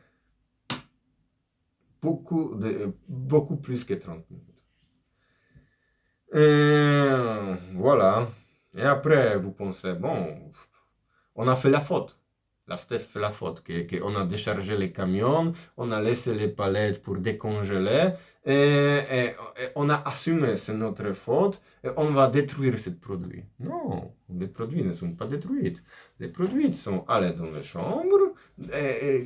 beaucoup plus que 30 minutes. Et voilà. Et après, vous pensez, bon, on a fait la faute. La Steph fait la faute, on a déchargé les camions, on a laissé les palettes pour décongeler, et on a assumé, c'est notre faute, et on va détruire ce produit. Non, les produits ne sont pas détruits. Les produits sont allés dans les chambres,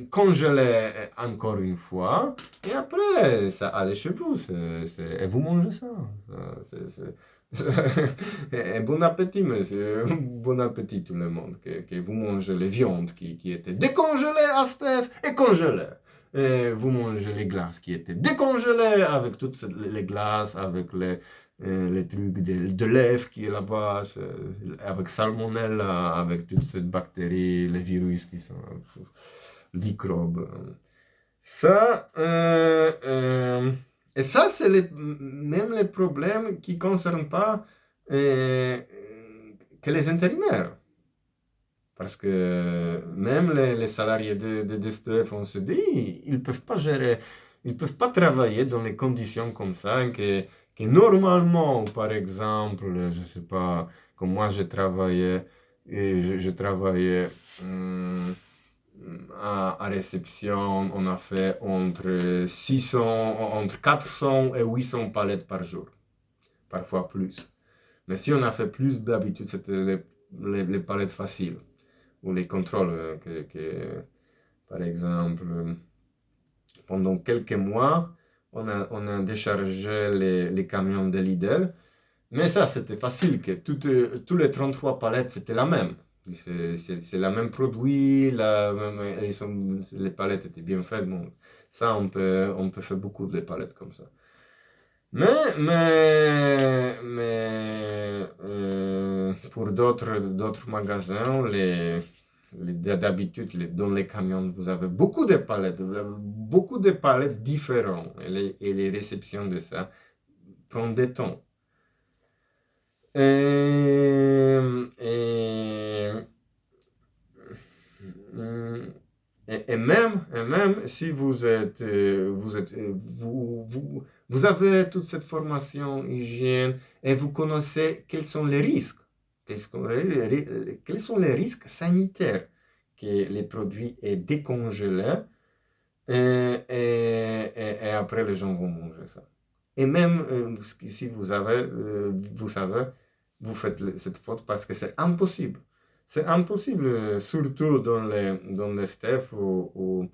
congelés encore une fois, et après, ça allait chez vous, et vous mangez ça. Et bon appétit, monsieur. Bon appétit tout le monde. Que vous mangez les viandes qui étaient décongelées à Steph et congelées. Et vous mangez les glaces qui étaient décongelées avec toutes les glaces, avec les trucs de l'œuf qui est là-bas, avec salmonella, avec toutes ces bactéries, les virus qui sont microbes. Ça, et ça, c'est même les problèmes qui ne concernent pas que les intérimaires. Parce que même les salariés de STF, on se dit, ils ne peuvent pas gérer, ils ne peuvent pas travailler dans les conditions comme ça, que normalement, par exemple, je ne sais pas, comme moi j'ai travaillé, je travaillais à réception, on a fait entre 400 et 800 palettes par jour, parfois plus. Mais si on a fait plus, d'habitude, c'était les palettes faciles, ou les contrôles, par exemple, pendant quelques mois, on a déchargé les camions de Lidl, mais ça, c'était facile, que tous les 33 palettes, c'était la même. C'est le même produit, les palettes étaient bien faites. Bon, ça, on peut faire beaucoup de palettes comme ça. Mais pour d'autres magasins, d'habitude, dans les camions, vous avez beaucoup de palettes différentes. Et les réceptions de ça prennent du temps. Et, même si vous avez toute cette formation hygiène et vous connaissez quels sont les risques, quels sont les risques sanitaires que les produits est décongelés et après les gens vont manger ça. Et même si vous savez, vous faites cette faute parce que c'est impossible. C'est impossible, surtout dans les STEF où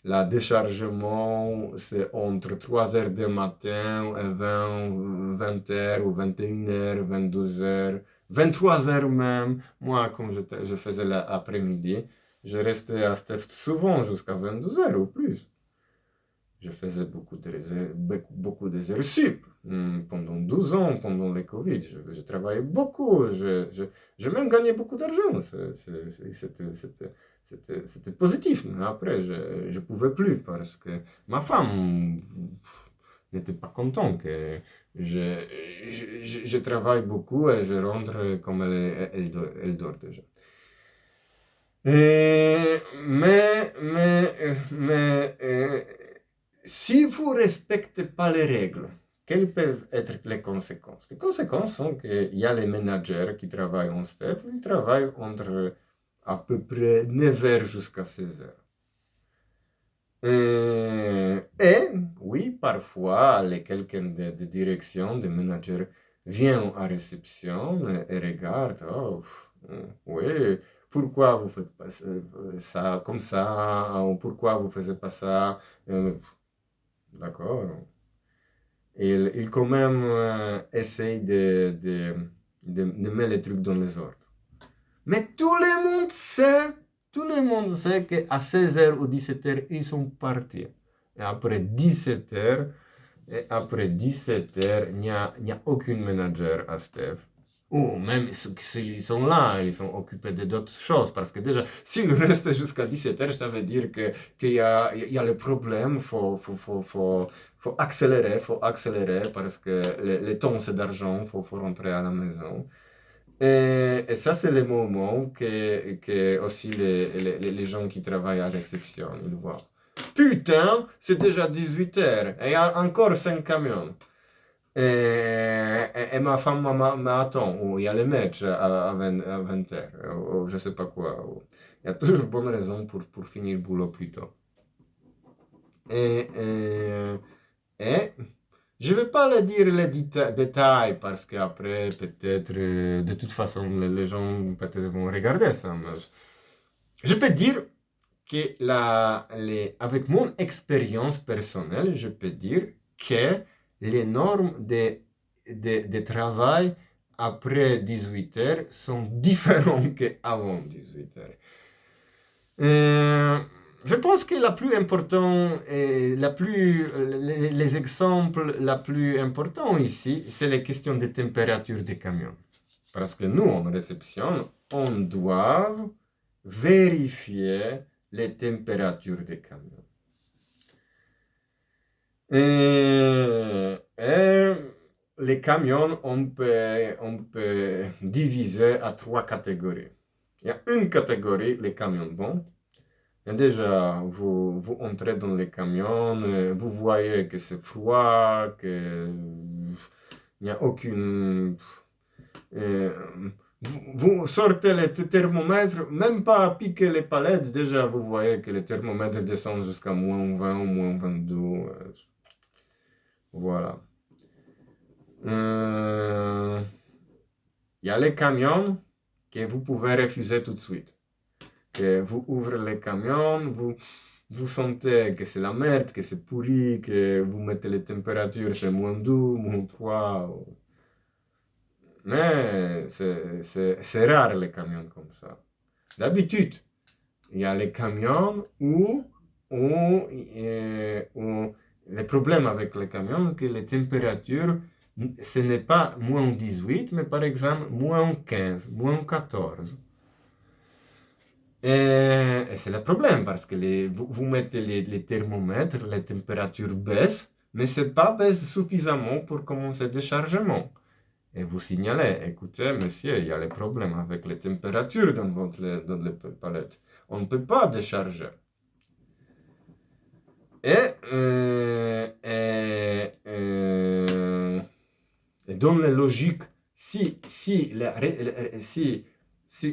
la déchargement, c'est entre 3 heures du matin et 20 heures ou 21 heures, 22 heures, 23 heures même. Moi, quand je faisais l'après-midi, je restais à STEF souvent jusqu'à 22 heures ou plus. Je faisais beaucoup des heures sup pendant 12 ans, pendant le Covid. Je travaillais beaucoup, je même gagnais beaucoup d'argent. C'était positif, mais après, je ne pouvais plus parce que ma femme n'était pas contente que je travaille beaucoup et je rentre comme elle dort déjà. Mais si vous ne respectez pas les règles, quelles peuvent être les conséquences? Les conséquences sont qu'il y a les managers qui travaillent en STEF, ils travaillent entre à peu près 9 heures jusqu'à 16 heures. Et oui, parfois, quelqu'un de direction, de manager, vient à réception et regarde, oh, oui, pourquoi vous faites pas ça comme ça, ou pourquoi vous ne faites pas ça, d'accord. Il quand même essaye de mettre les trucs dans les ordres. Mais tout le monde sait qu'à 16h ou 17h, ils sont partis. Et après 17h, il n'y a aucun manager à Steph. Ou même s'ils sont là, ils sont occupés d'autres choses. Parce que déjà, s'ils restent jusqu'à 17h, ça veut dire qu'il y a le problème. Faut accélérer parce que les temps, c'est d'argent. Faut rentrer à la maison. Et ça, c'est le moment que aussi les gens qui travaillent à réception, ils voient. Putain, c'est déjà 18h et il y a encore 5 camions. Et ma femme m'attend, ou il y a le match à 20h, ou je sais pas quoi. Il y a toujours bonne raison pour finir le boulot plus tôt. Et, et, et je vais pas le dire les détails parce qu'après, peut-être, de toute façon, les gens peut-être vont regarder ça. Mais je peux dire que avec mon expérience personnelle, je peux dire que les normes de travail après 18 heures sont différentes qu'avant 18 heures. Euh, je pense que la plus importante et les exemples la plus importants ici, c'est les questions de température des camions. Parce que nous, en réception, on doit vérifier les températures des camions. Et les camions, on peut diviser à 3 catégories. Il y a une catégorie, les camions bons. Et déjà, vous entrez dans les camions, vous voyez que c'est froid, qu'il n'y a aucune... euh, vous sortez le thermomètre, même pas piquer les palettes, déjà vous voyez que le thermomètre descend jusqu'à -20, -22. Voilà. Il y a les camions que vous pouvez refuser tout de suite. Que vous ouvrez les camions, vous sentez que c'est la merde, que c'est pourri, que vous mettez les températures chez -12, -3. Mais c'est rare les camions comme ça. D'habitude, il y a les camions où le problème avec les camions, c'est que les températures, ce n'est pas -18, mais par exemple -15, -14. Et c'est le problème parce que vous mettez les thermomètres, les températures baissent, mais ce n'est pas baisse suffisamment pour commencer le déchargement. Et vous signalez, écoutez, monsieur, il y a les problèmes avec les températures dans les palettes. On ne peut pas décharger. Et dans la logique, si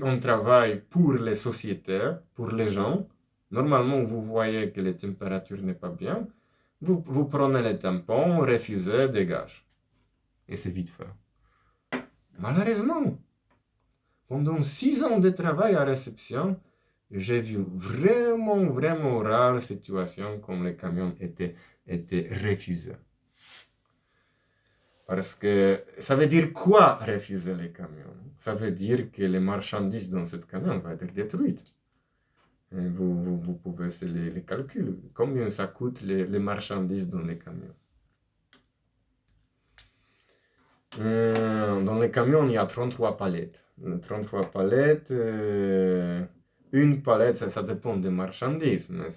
on travaille pour les sociétés, pour les gens, normalement vous voyez que les températures n'est pas bien, vous prenez les tampons, refusez, dégage. Et c'est vite fait. Malheureusement, pendant 6 ans de travail à réception, j'ai vu vraiment, vraiment rares situations comme les camions étaient refusés. Parce que ça veut dire quoi refuser les camions? Ça veut dire que les marchandises dans ce camion vont être détruites. Et vous pouvez faire les calculs. Combien ça coûte les marchandises dans les camions? Dans les camions, il y a 33 palettes. 33 palettes, une palette, ça dépend des marchandises. Mais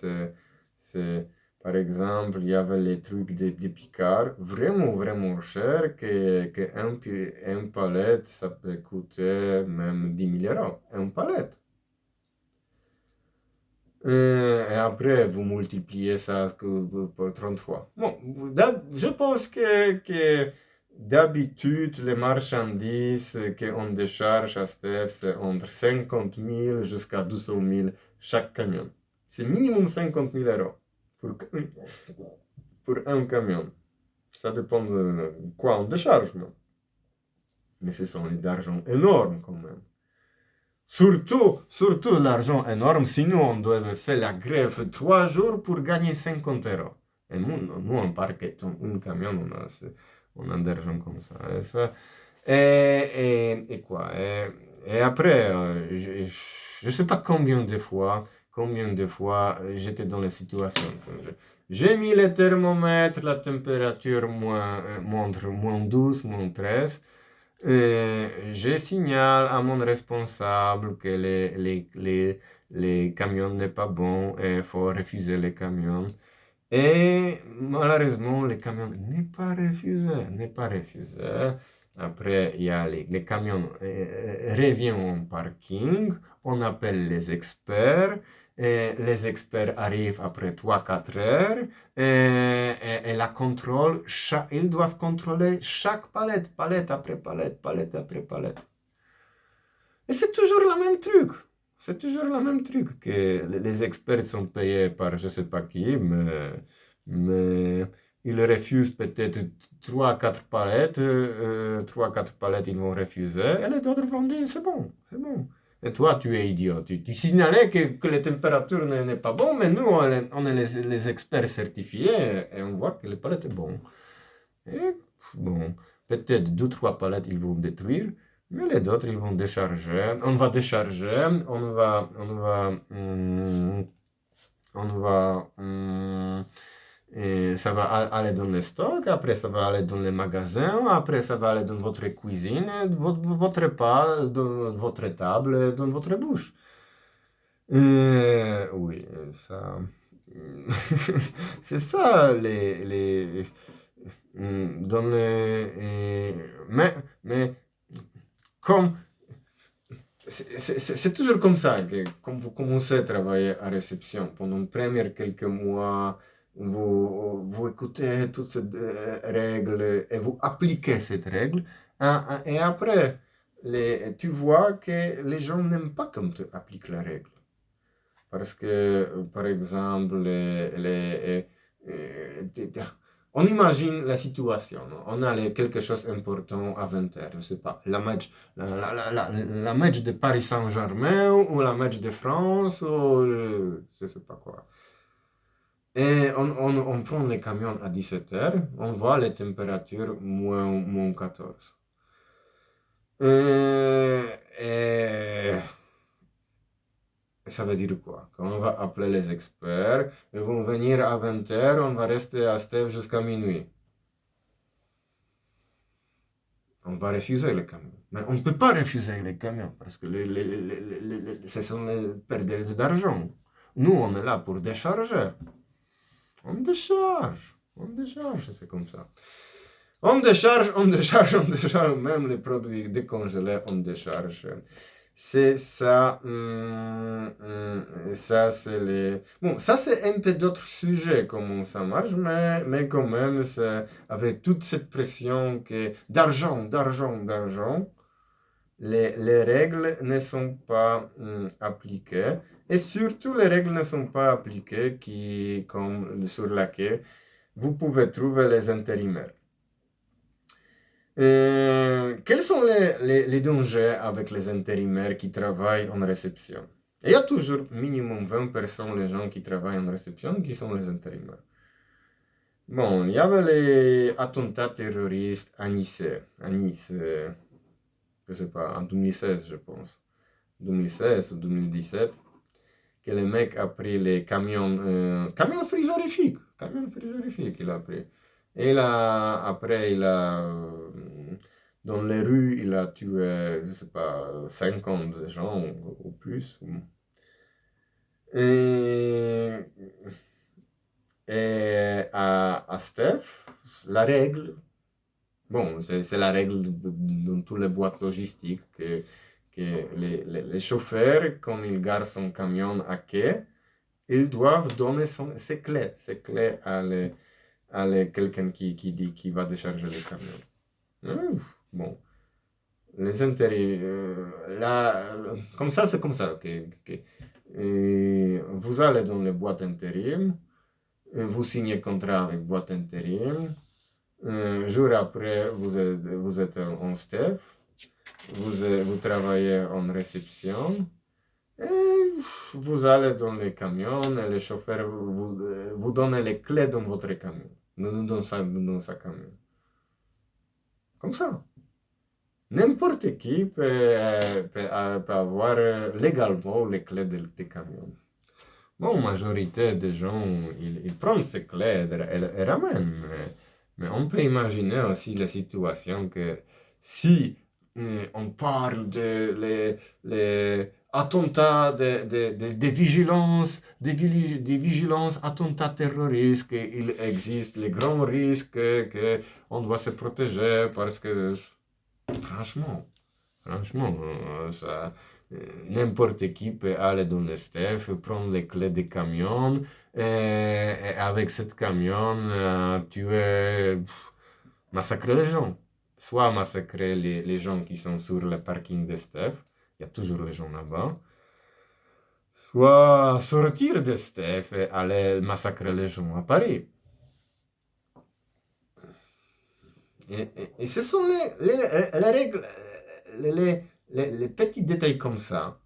par exemple, il y avait les trucs de Picard, vraiment, vraiment cher, un palette, ça peut coûter même 10 000 euros. Un palette. Et après, vous multipliez ça par 33. Bon, je pense que d'habitude, les marchandises qu'on décharge à Steph, c'est entre 50 000 jusqu'à 200 000 chaque camion. C'est minimum 50 000 euros pour un camion. Ça dépend de quoi on décharge. Mais ce sont des argent énormes quand même. Surtout l'argent énorme, sinon on devait faire la grève 3 jours pour gagner 50 euros. Et nous on parle un camion, on a d'argent comme ça. Et quoi? Et après, je ne sais pas combien de fois j'étais dans la situation. J'ai mis le thermomètre, la température montre -12, -13. Je signale à mon responsable que les camions n'est pas bon et il faut refuser les camions. Et malheureusement, le camion n'est pas refusé. Après, il y a les camions reviennent en parking, on appelle les experts, et les experts arrivent après 3 4 heures, et la contrôle, ils doivent contrôler chaque palette, palette après palette, palette après palette. Et c'est toujours le même truc. C'est toujours le même truc que les experts sont payés par je sais pas qui, mais ils refusent peut-être 3 4 palettes, 3 4 palettes ils vont refuser, et les autres vont dire c'est bon, c'est bon. Et toi, tu es idiot. Tu signalais que les températures n'est pas bon, mais nous, on est les experts certifiés et on voit que les palettes sont bonnes. Et bon, peut-être 2 3 palettes ils vont détruire, mais les autres ils vont décharger. On va décharger, et ça va aller dans le stock, après ça va aller dans les magasins, après ça va aller dans votre cuisine, votre repas, dans votre table, dans votre bouche. Oui, ça. C'est ça, dans mais comme. C'est toujours comme ça que quand vous commencez à travailler à réception, pendant les premiers quelques mois, vous écoutez toutes ces règles et vous appliquez cette règle. Et après, tu vois que les gens n'aiment pas comme tu appliques la règle. Parce que, par exemple, on imagine la situation. On a quelque chose d'important à 20 heures, je ne sais pas, la match de Paris Saint-Germain ou la match de France ou je ne sais pas quoi. Et on prend les camions à 17 heures, on voit les températures moins 14. Et ça veut dire quoi? Qu'on va appeler les experts, ils vont venir à 20 heures, on va rester à Steve jusqu'à minuit. On va refuser les camions. Mais on ne peut pas refuser les camions parce que ce sont les pertes d'argent. Nous, on est là pour décharger. On décharge, c'est comme ça. On décharge, même les produits décongelés, on décharge. C'est ça, ça c'est les. Bon, ça c'est un peu d'autres sujets, comment ça marche, mais quand même, avec toute cette pression d'argent, les règles ne sont pas appliquées. Et surtout, les règles ne sont pas appliquées sur laquelle vous pouvez trouver les intérimaires. Quels sont les dangers avec les intérimaires qui travaillent en réception? Il y a toujours minimum 20% les gens qui travaillent en réception qui sont les intérimaires. Bon, il y avait les attentats terroristes à Nice, je sais pas, en 2016 je pense, 2016 ou 2017, que le mec a pris les camions frigorifiques il a pris. Et là, après, dans les rues, il a tué, je sais pas, 50 gens ou plus. Et, à Steph, la règle, bon, c'est la règle dans toutes les boîtes logistiques que les chauffeurs, quand ils garent son camion à quai, ils doivent donner ses clés à quelqu'un qui va décharger le camion. Bon, les intérêts, comme ça, c'est comme ça vous allez dans les boîtes intérim, vous signez contrat avec boîte intérim, jour après, vous êtes en staff, vous travaillez en réception, et vous allez dans les camions et les chauffeurs vous donnent les clés dans votre camion, dans sa camion. Comme ça. N'importe qui peut avoir légalement les clés des camions. Bon, majorité des gens, ils prennent ces clés et ramènent. Mais on peut imaginer aussi la situation que si on parle les attentats, des vigilances, des vigilances, attentats terroristes, qu'il existe les grands risques, qu'on doit se protéger parce que, franchement, ça, n'importe qui peut aller dans le STEF, prendre les clés des camions, et avec cette camion, tuer, massacrer les gens. Soit massacrer les gens qui sont sur le parking de STEF, il y a toujours les gens là-bas, soit sortir de STEF et aller massacrer les gens à Paris. Et ce sont les règles, les petits détails comme ça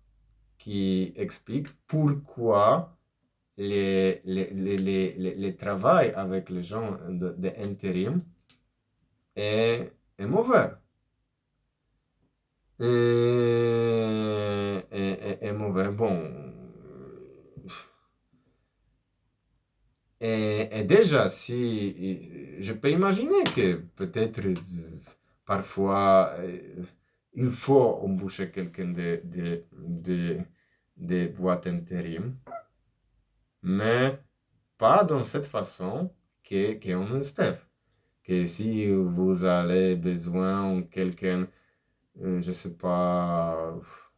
qui expliquent pourquoi les travail avec les gens d'intérim est mauvais. Est mauvais. Bon. Et déjà, si je peux imaginer que peut-être parfois il faut embaucher quelqu'un de boîte intérim, mais pas dans cette façon qu'on est Steph. Que si vous avez besoin de quelqu'un, je sais pas,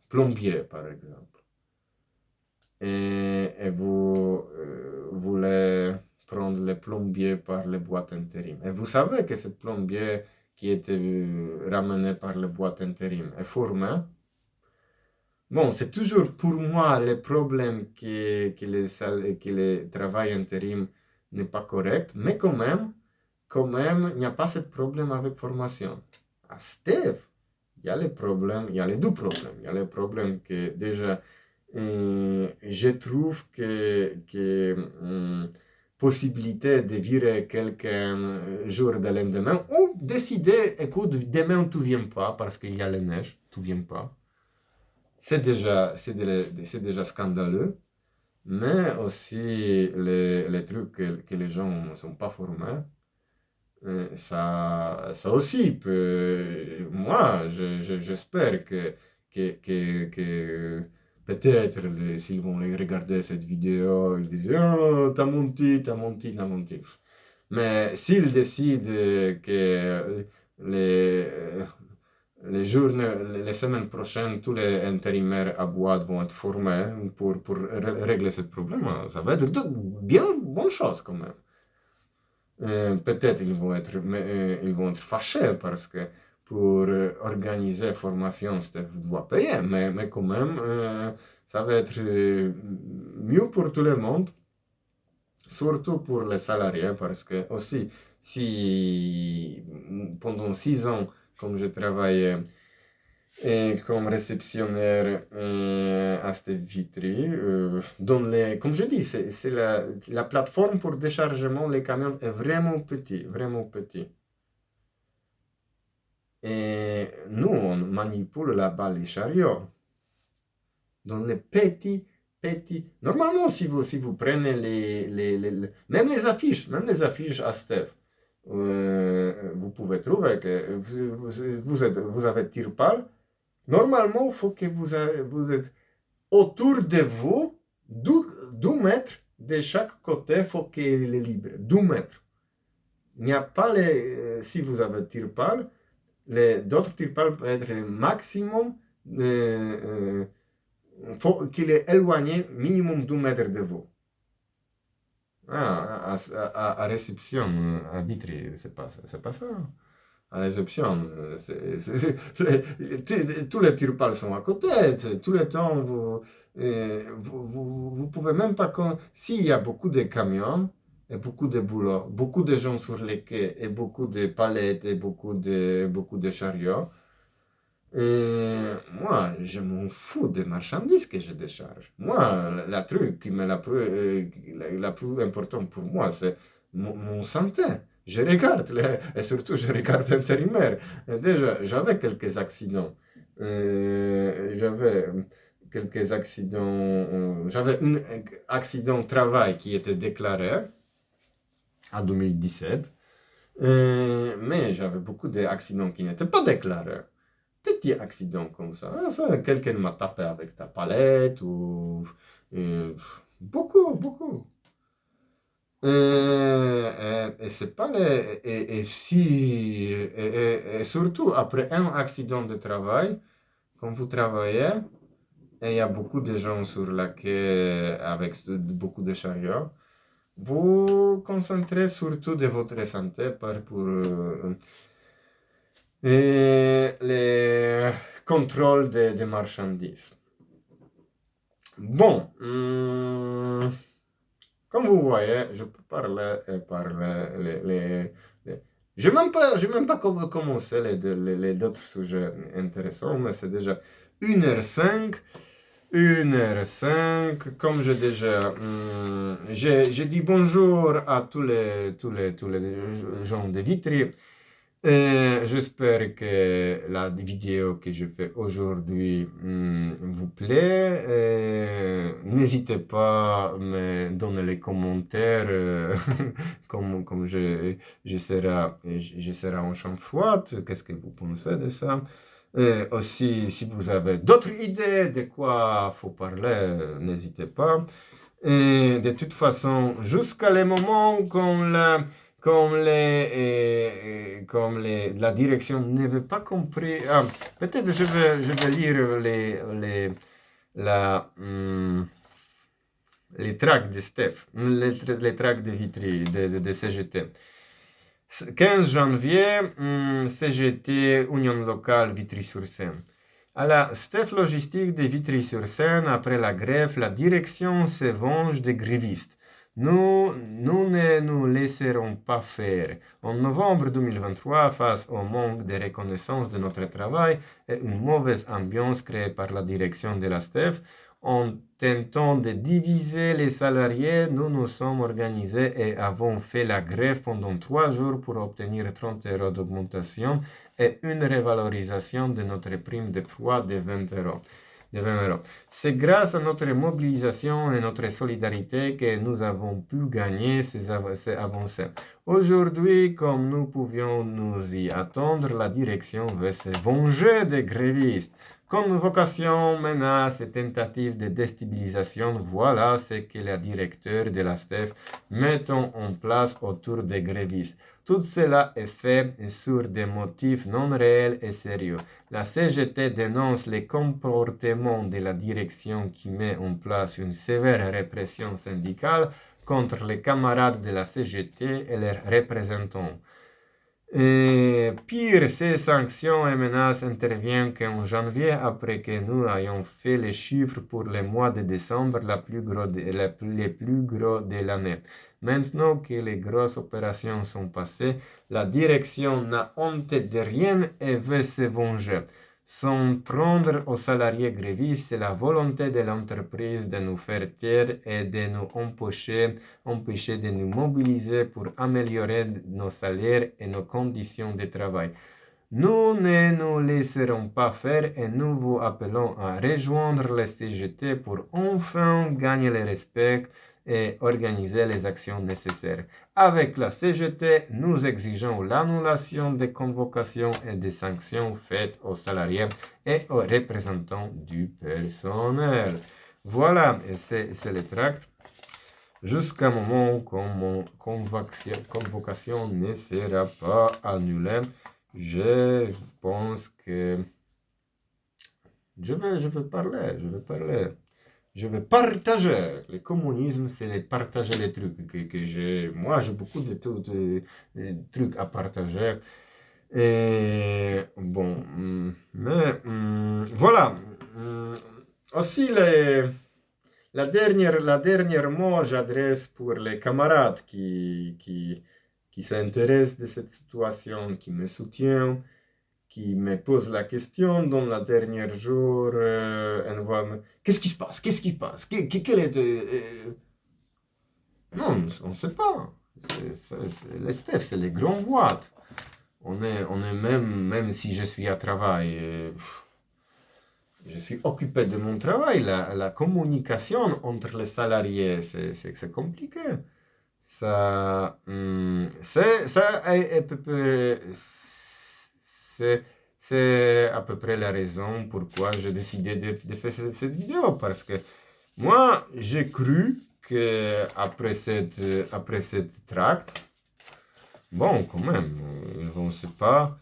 plombier par exemple, et vous voulez prendre le plombier par les boîtes intérim. Et vous savez que ce plombier qui était ramené par les boîtes intérim est formé. Bon, c'est toujours pour moi le problème que le travail intérim n'est pas correct, mais quand même, il n'y a pas ce problème avec formation. À Steve, il y a les problèmes, il y a les deux problèmes. Il y a le problème que déjà, je trouve que possibilité de virer quelqu'un jour de lendemain ou décider, écoute, demain tu viens pas parce qu'il y a la neige, tu viens pas. C'est déjà scandaleux, mais aussi les trucs que les gens ne sont pas formés. Ça aussi peut. Moi, j'espère que peut-être s'ils vont regarder cette vidéo, ils disent oh, t'as menti, t'as menti, t'as menti. Mais s'ils décident que les, les semaines prochaines, tous les intérimaires à boîte vont être formés pour régler ce problème, ça va être bien bonne chose quand même. Peut-être ils vont être fâchés parce que pour organiser formation, Steph doit payer, mais quand même, ça va être mieux pour tout le monde, surtout pour les salariés, parce que aussi, si pendant 6 ans, comme je travaillais comme réceptionnaire à Steph Vitry, comme je dis, c'est la plateforme pour déchargement les camions est vraiment petit, vraiment petit. Et nous, on manipule là-bas les chariots. Dans les petits. Normalement, si vous prenez même les affiches à Steph, vous pouvez trouver que vous avez tire-pale. Normalement, il faut que vous êtes autour de vous, 12 mètres de chaque côté, il faut qu'il est libre. 12 mètres. Il n'y a pas si vous avez tire-pale, d'autres tire-pales peuvent être maximum, faut qu'il est éloigné minimum 2 mètres de vous. À réception, à Vitry, c'est pas ça. À réception, tous les tire-pales sont à côté, tout le temps, vous pouvez même pas. S'il y a beaucoup de camions et beaucoup de boulot, beaucoup de gens sur les quais et beaucoup de palettes et beaucoup de chariots, moi, je m'en fous des marchandises que je décharge. Moi, la truc qui est la plus importante pour moi, c'est mon santé. Je regarde, et surtout je regarde l'intérimaire. Déjà, j'avais quelques accidents. J'avais un accident de travail qui était déclaré en 2017. Mais j'avais beaucoup d'accidents qui n'étaient pas déclarés. petits accidents comme ça. Quelqu'un m'a tapé avec ta palette ou beaucoup, beaucoup. Et c'est pas les, et si, et surtout après un accident de travail, quand vous travaillez, et il y a beaucoup de gens sur la quai avec beaucoup de chariots, vous concentrez surtout de votre santé pour les contrôles de marchandises. Bon, comme vous voyez, je peux parler par je n'ai même pas commencé les autres sujets intéressants, mais c'est déjà 1h05. 1h05, comme j'ai déjà, j'ai dit bonjour à tous les gens de Vitry. J'espère que la vidéo que je fais aujourd'hui vous plaît. N'hésitez pas à me donner les commentaires, comme je serai en chambre froide. Qu'est-ce que vous pensez de ça? Aussi, si vous avez d'autres idées de quoi faut parler, n'hésitez pas. Et de toute façon, jusqu'à le moment comme la direction ne veut pas compris. Ah, peut-être je vais lire les tracts de Steph, les tracts de Vitry, de CGT. 15 janvier, CGT, Union locale Vitry-sur-Seine. À la Steph Logistique de Vitry-sur-Seine, après la grève, la direction se venge des grévistes. Nous ne nous laisserons pas faire. En novembre 2023, face au manque de reconnaissance de notre travail et une mauvaise ambiance créée par la direction de la Steph, en tentant de diviser les salariés, nous nous sommes organisés et avons fait la grève pendant 3 jours pour obtenir 30 € d'augmentation et une revalorisation de notre prime de poids de 20 €. C'est grâce à notre mobilisation et notre solidarité que nous avons pu gagner ces avancées. Aujourd'hui, comme nous pouvions nous y attendre, la direction veut se venger des grévistes. Convocation, menaces et tentatives de déstabilisation, voilà ce que les directeurs de la STEF mettent en place autour des grévistes. Tout cela est fait sur des motifs non réels et sérieux. La CGT dénonce les comportements de la direction qui met en place une sévère répression syndicale contre les camarades de la CGT et leurs représentants. Et pire, ces sanctions et menaces interviennent qu'en janvier, après que nous ayons fait les chiffres pour le mois de décembre, les plus gros de l'année. Maintenant que les grosses opérations sont passées, la direction n'a honte de rien et veut se venger. S'en prendre aux salariés grévistes, c'est la volonté de l'entreprise de nous faire taire et de nous empêcher de nous mobiliser pour améliorer nos salaires et nos conditions de travail. Nous ne nous laisserons pas faire et nous vous appelons à rejoindre le CGT pour enfin gagner le respect et organiser les actions nécessaires. Avec la CGT, nous exigeons l'annulation des convocations et des sanctions faites aux salariés et aux représentants du personnel. Voilà, et c'est le tract. Jusqu'à un moment où mon convocation ne sera pas annulée, je pense que je vais parler. Je vais partager. Le communisme, c'est partager les trucs que j'ai. Moi, j'ai beaucoup de trucs à partager. Et bon, mais voilà. Aussi, la dernière mot, j'adresse pour les camarades qui s'intéressent de cette situation, qui me soutiennent, qui me posent la question dans la dernière jour, qu'est-ce qui se passe? Quel est, non, on ne sait pas. Les Steph, c'est les grandes boîtes. On est même si je suis à travail, je suis occupé de mon travail. La communication entre les salariés, c'est compliqué. Ça, c'est à peu près la raison pourquoi j'ai décidé de faire cette vidéo. Parce que moi, j'ai cru que après cette tract, bon, quand même, ils vont se pas,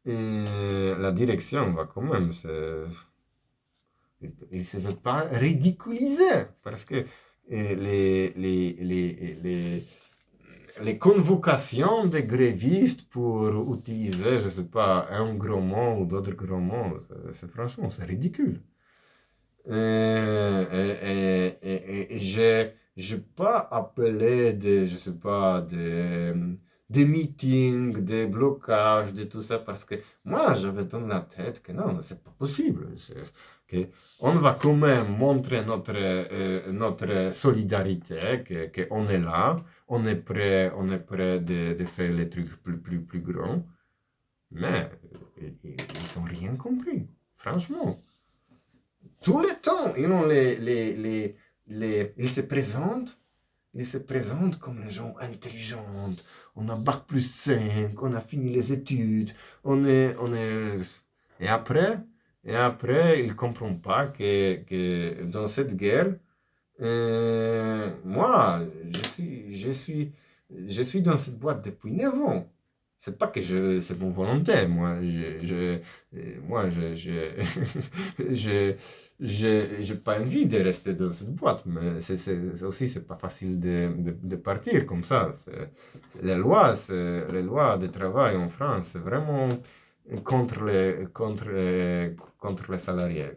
la direction va quand même, il ne se veut pas ridiculiser. Parce que les convocations des grévistes pour utiliser, je ne sais pas, un gros mot ou d'autres gros mots, franchement, c'est ridicule. Je n'ai pas appelé je sais pas, des meetings, des blocages, de tout ça, parce que moi, j'avais dans la tête que non, c'est pas possible. Que on va quand même montrer notre solidarité, qu'on est là, on est prêt de faire les trucs plus grands, mais ils n'ont rien compris, franchement. Tout le temps, ils se présentent comme les gens intelligents. On a bac plus 5, on a fini les études, on est... Et après, ils ne comprennent pas que dans cette guerre, moi, je suis dans cette boîte depuis 9 ans. C'est pas que c'est mon volonté. Je, j'ai pas envie de rester dans cette boîte, mais aussi, c'est pas facile de partir comme ça. Les lois de travail en France, c'est vraiment contre les salariés.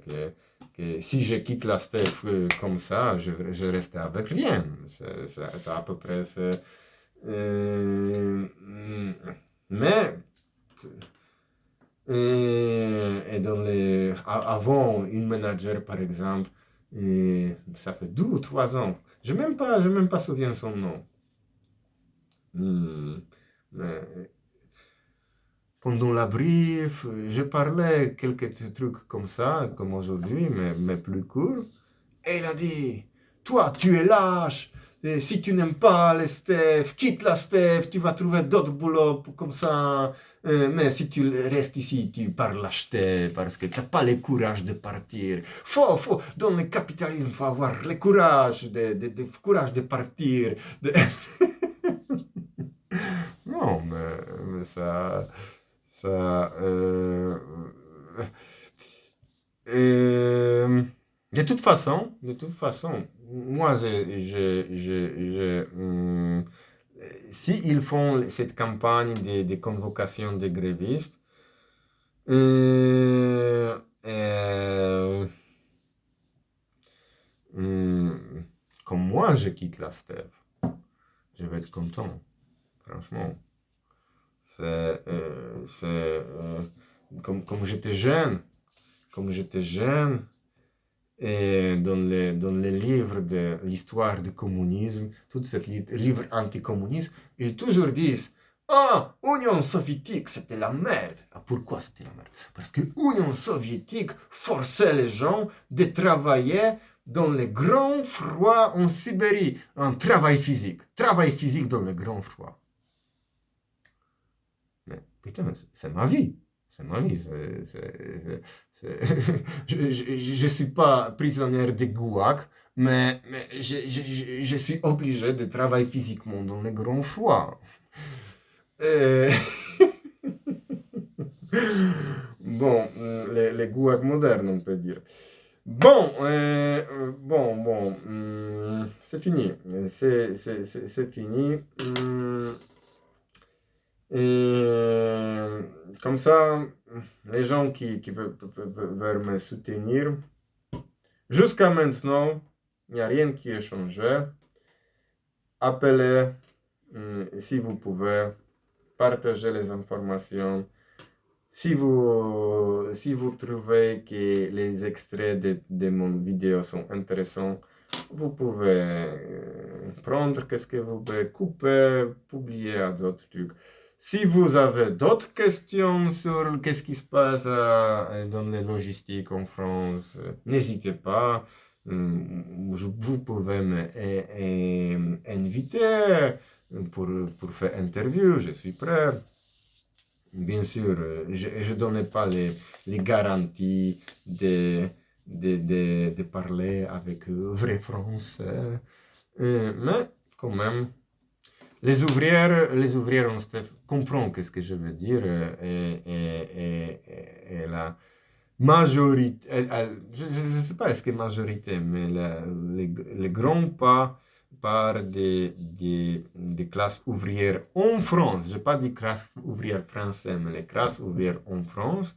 Que si je quitte la STEF comme ça, je reste avec rien. C'est à peu près. Mais et avant, une manager, par exemple, ça fait 2 ou 3 ans. Je même pas souviens son nom. Mais pendant la brief, je parlais quelques trucs comme ça, comme aujourd'hui, mais plus court. Et il a dit, toi, tu es lâche. Et si tu n'aimes pas les Steph, quitte la Steph, tu vas trouver d'autres boulots comme ça. Mais si tu restes ici, tu pars l'acheter parce que tu n'as pas le courage de partir. Dans le capitalisme, il faut avoir le courage courage de partir. Non, mais ça de toute façon, moi, si ils font cette campagne de convocation des grévistes, euh, euh, comme moi, je quitte la STEF, je vais être content, franchement. Comme j'étais jeune, et dans les livres de l'histoire du communisme, tous ces livres anticommunistes, ils toujours disent ah, Union soviétique, c'était la merde. Ah, pourquoi c'était la merde? Parce que l'Union soviétique forçait les gens de travailler dans le grand froid en Sibérie. Un travail physique dans le grand froid. Mais putain, c'est ma vie. C'est ma vie. Je ne suis pas prisonnier de Goulag, mais je suis obligé de travailler physiquement dans le grand froid. Bon, les Goulag modernes, on peut dire. Bon, c'est fini. C'est fini. Et comme ça, les gens qui veulent me soutenir, jusqu'à maintenant, il n'y a rien qui a changé. Appelez si vous pouvez, partagez les informations. Si vous trouvez que les extraits de mon vidéo sont intéressants, vous pouvez prendre qu'est-ce que vous pouvez couper, publier à d'autres trucs. Si vous avez d'autres questions sur qu'est-ce qui se passe dans les logistiques en France, n'hésitez pas. Vous pouvez m'inviter pour faire interview, je suis prêt. Bien sûr, je ne donnais pas les garanties de parler avec vrai français. Mais quand même, les ouvrières comprennent ce que je veux dire et la majorité, je ne sais pas est-ce que majorité, mais les grands pas par des classes ouvrières en France, je n'ai pas dit classes ouvrières françaises, mais les classes ouvrières en France,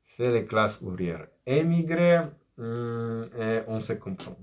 c'est les classes ouvrières émigrées et on se comprend.